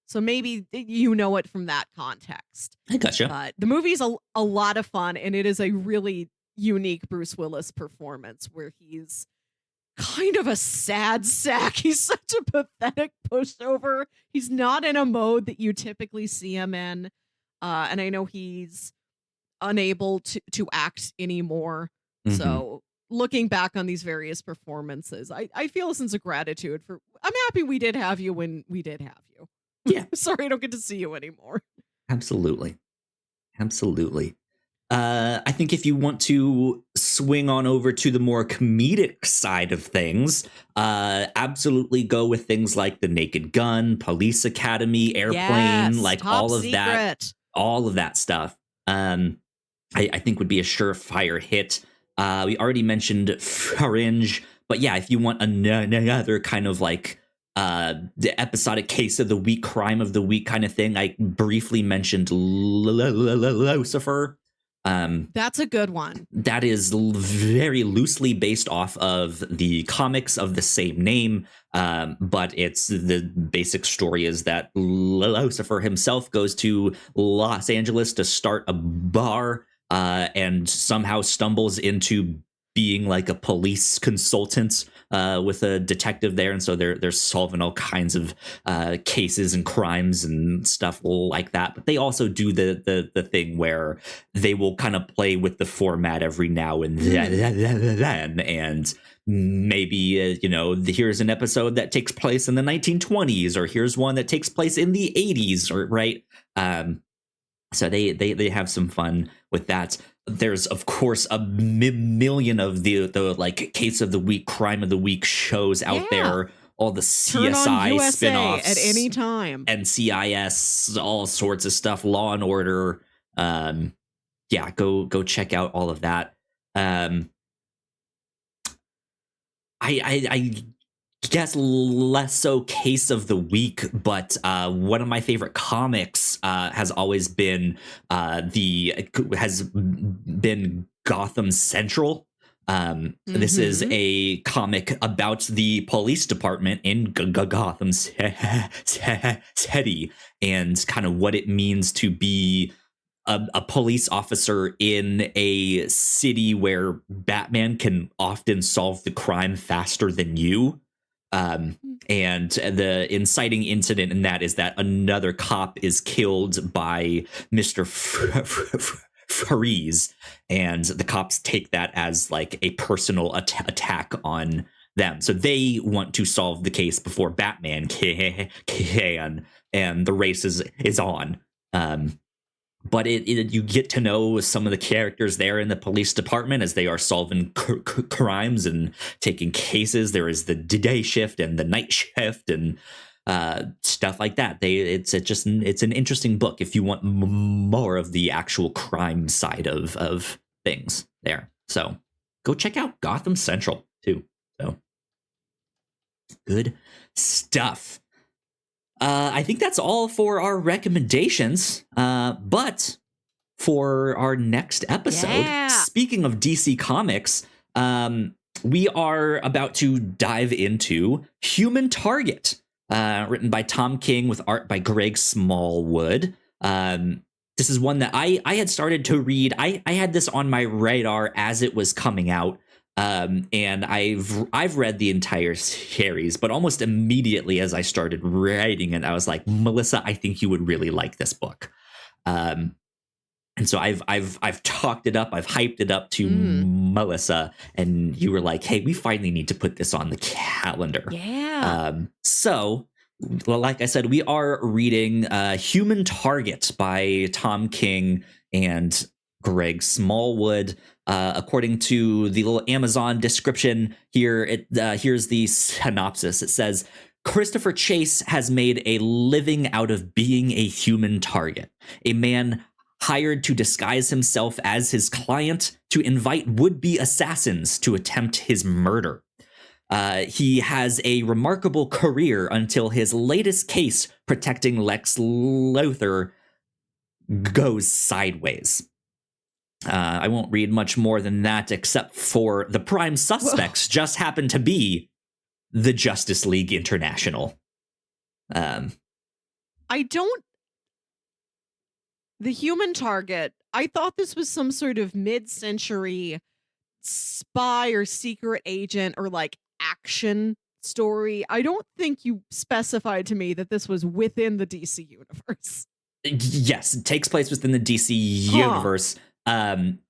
So maybe you know it from that context. I gotcha. But the movie's a lot of fun, and it is a really unique Bruce Willis performance where he's kind of a sad sack. He's such a pathetic pushover. He's not in a mode that you typically see him in. And I know he's unable to act anymore. Mm-hmm. So looking back on these various performances, I feel a sense of gratitude for, I'm happy we did have you when we did have you. Yeah. Sorry, I don't get to see you anymore. Absolutely. I think if you want to swing on over to the more comedic side of things, absolutely go with things like The Naked Gun, Police Academy, Airplane, like all of that stuff. I think would be a surefire hit. We already mentioned Fringe, but yeah, if you want another kind of like the episodic case of the week, crime of the week kind of thing, I briefly mentioned Lucifer. That's a good one. That is very loosely based off of the comics of the same name, but it's the basic story is that Lucifer himself goes to Los Angeles to start a bar and somehow stumbles into being like a police consultant with a detective there, and so they're solving all kinds of cases and crimes and stuff like that. But they also do the thing where they will kind of play with the format every now and then, and maybe here's an episode that takes place in the 1920s, or here's one that takes place in the 80s, or right. So they have some fun with that. There's, of course, a million of the like case of the week, crime of the week shows out there. All the CSI spinoffs at any time, NCIS, all sorts of stuff, Law and Order. Go check out all of that. I guess less so case of the week, but one of my favorite comics has always been Gotham Central. This is a comic about the police department in Gotham City and kind of what it means to be a police officer in a city where Batman can often solve the crime faster than you. And the inciting incident in that is that another cop is killed by Mr. Freeze, and the cops take that as like a personal attack on them. So they want to solve the case before Batman can, and the race is on. But you get to know some of the characters there in the police department as they are solving crimes and taking cases. There is the day shift and the night shift and stuff like that. It's an interesting book if you want more of the actual crime side of things there. So go check out Gotham Central too. So good stuff. I think that's all for our recommendations. But for our next episode, speaking of DC Comics, we are about to dive into Human Target, written by Tom King with art by Greg Smallwood. This is one that I had started to read. I had this on my radar as it was coming out. And I've read the entire series, but almost immediately as I started writing it, I was like, Melissa, I think you would really like this book. And so I've talked it up, I've hyped it up to Melissa, and you were like, hey, we finally need to put this on the calendar. Yeah. So, well, like I said, we are reading Human Target by Tom King and Greg Smallwood. According to the little Amazon description here, here's the synopsis. It says, Christopher Chase has made a living out of being a human target, a man hired to disguise himself as his client to invite would-be assassins to attempt his murder. He has a remarkable career until his latest case protecting Lex Luthor goes sideways. I won't read much more than that, except for the prime suspects just happen to be the Justice League International. The Human Target, I thought this was some sort of mid-century spy or secret agent or like action story. I don't think you specified to me that this was within the DC universe. Yes, it takes place within the DC universe.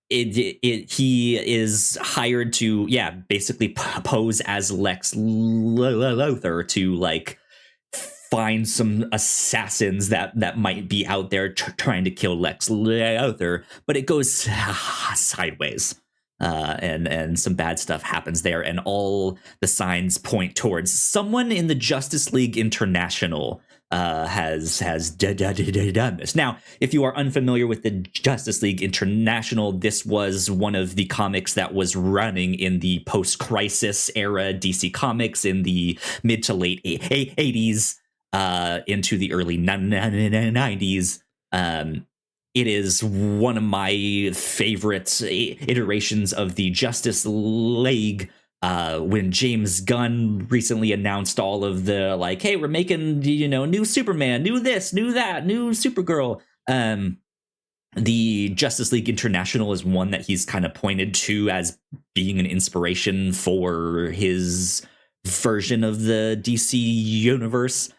He is hired to, basically pose as Lex Luthor to like find some assassins that might be out there trying to kill Lex Luthor, but it goes sideways. And some bad stuff happens there, and all the signs point towards someone in the Justice League International has done this. Now, if you are unfamiliar with the Justice League International, this was one of the comics that was running in the post-crisis era DC Comics in the mid to late 80s into the early 90s. It is one of my favorite iterations of the Justice League. When James Gunn recently announced all of the like, hey, we're making, new Superman, new this, new that, new Supergirl. The Justice League International is one that he's kind of pointed to as being an inspiration for his version of the DC universe.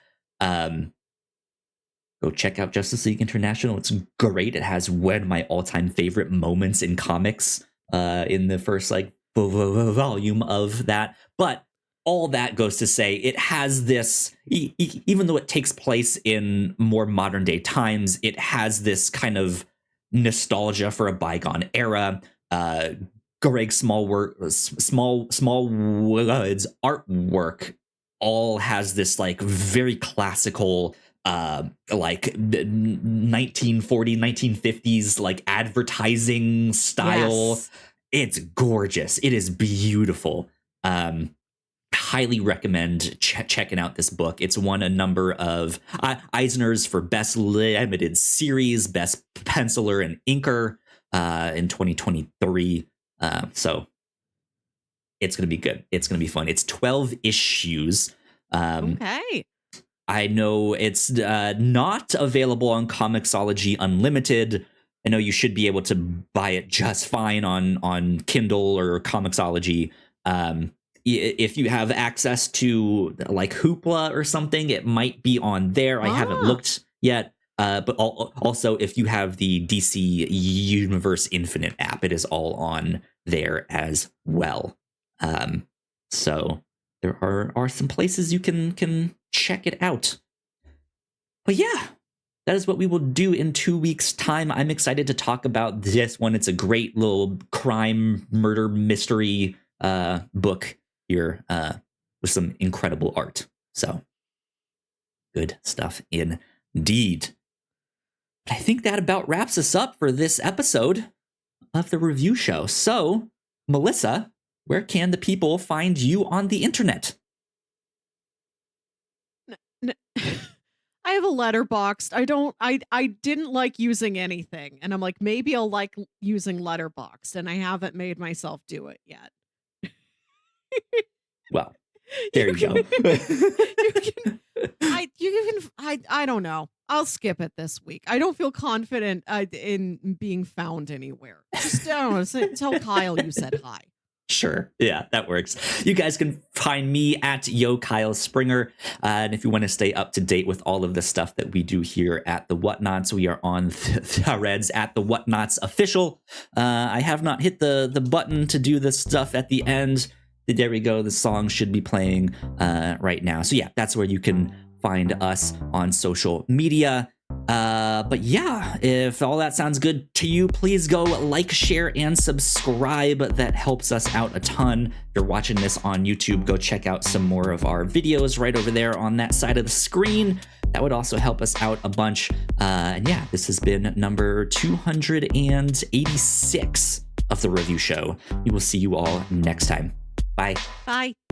Go check out Justice League International. It's great. It has one of my all-time favorite moments in comics in the first volume of that. But all that goes to say, it has this, even though it takes place in more modern day times, it has this kind of nostalgia for a bygone era. Greg Smallwood's artwork all has this like very classical 1940s 1950s like advertising style. Yes. It's gorgeous. It is beautiful. Highly recommend checking out this book. It's won a number of Eisners for Best Limited Series, Best Penciler and Inker in 2023. So it's going to be good. It's going to be fun. It's 12 issues. Okay. I know it's not available on Comixology Unlimited. I know you should be able to buy it just fine on Kindle or Comixology. if you have access to like Hoopla or something, it might be on there. I haven't looked yet. But also, if you have the DC Universe Infinite app, it is all on there as well. So there are some places you can check it out. But yeah, that is what we will do in 2 weeks' time. I'm excited to talk about this one. It's a great little crime, murder, mystery book here with some incredible art. So good stuff indeed. I think that about wraps us up for this episode of the review show. So, Melissa, where can the people find you on the internet? I have a Letterboxd. I didn't like using anything. And I'm like, maybe I'll like using Letterboxd. And I haven't made myself do it yet. Well, there you go. I don't know. I'll skip it this week. I don't feel confident in being found anywhere. Just tell Kyle you said hi. Sure. Yeah, that works. You guys can find me at Yo Kyle Springer. And if you want to stay up to date with all of the stuff that we do here at the Whatnauts, we are on the threads at the Whatnauts official. I have not hit the button to do the stuff at the end. There we go. The song should be playing right now. So yeah, that's where you can find us on social media. But yeah, if all that sounds good to you, please go like, share, and subscribe. That helps us out a ton. If you're watching this on YouTube, go check out some more of our videos right over there on that side of the screen. That would also help us out a bunch. And yeah, this has been number 286 of the review show. We will see you all next time. Bye. Bye.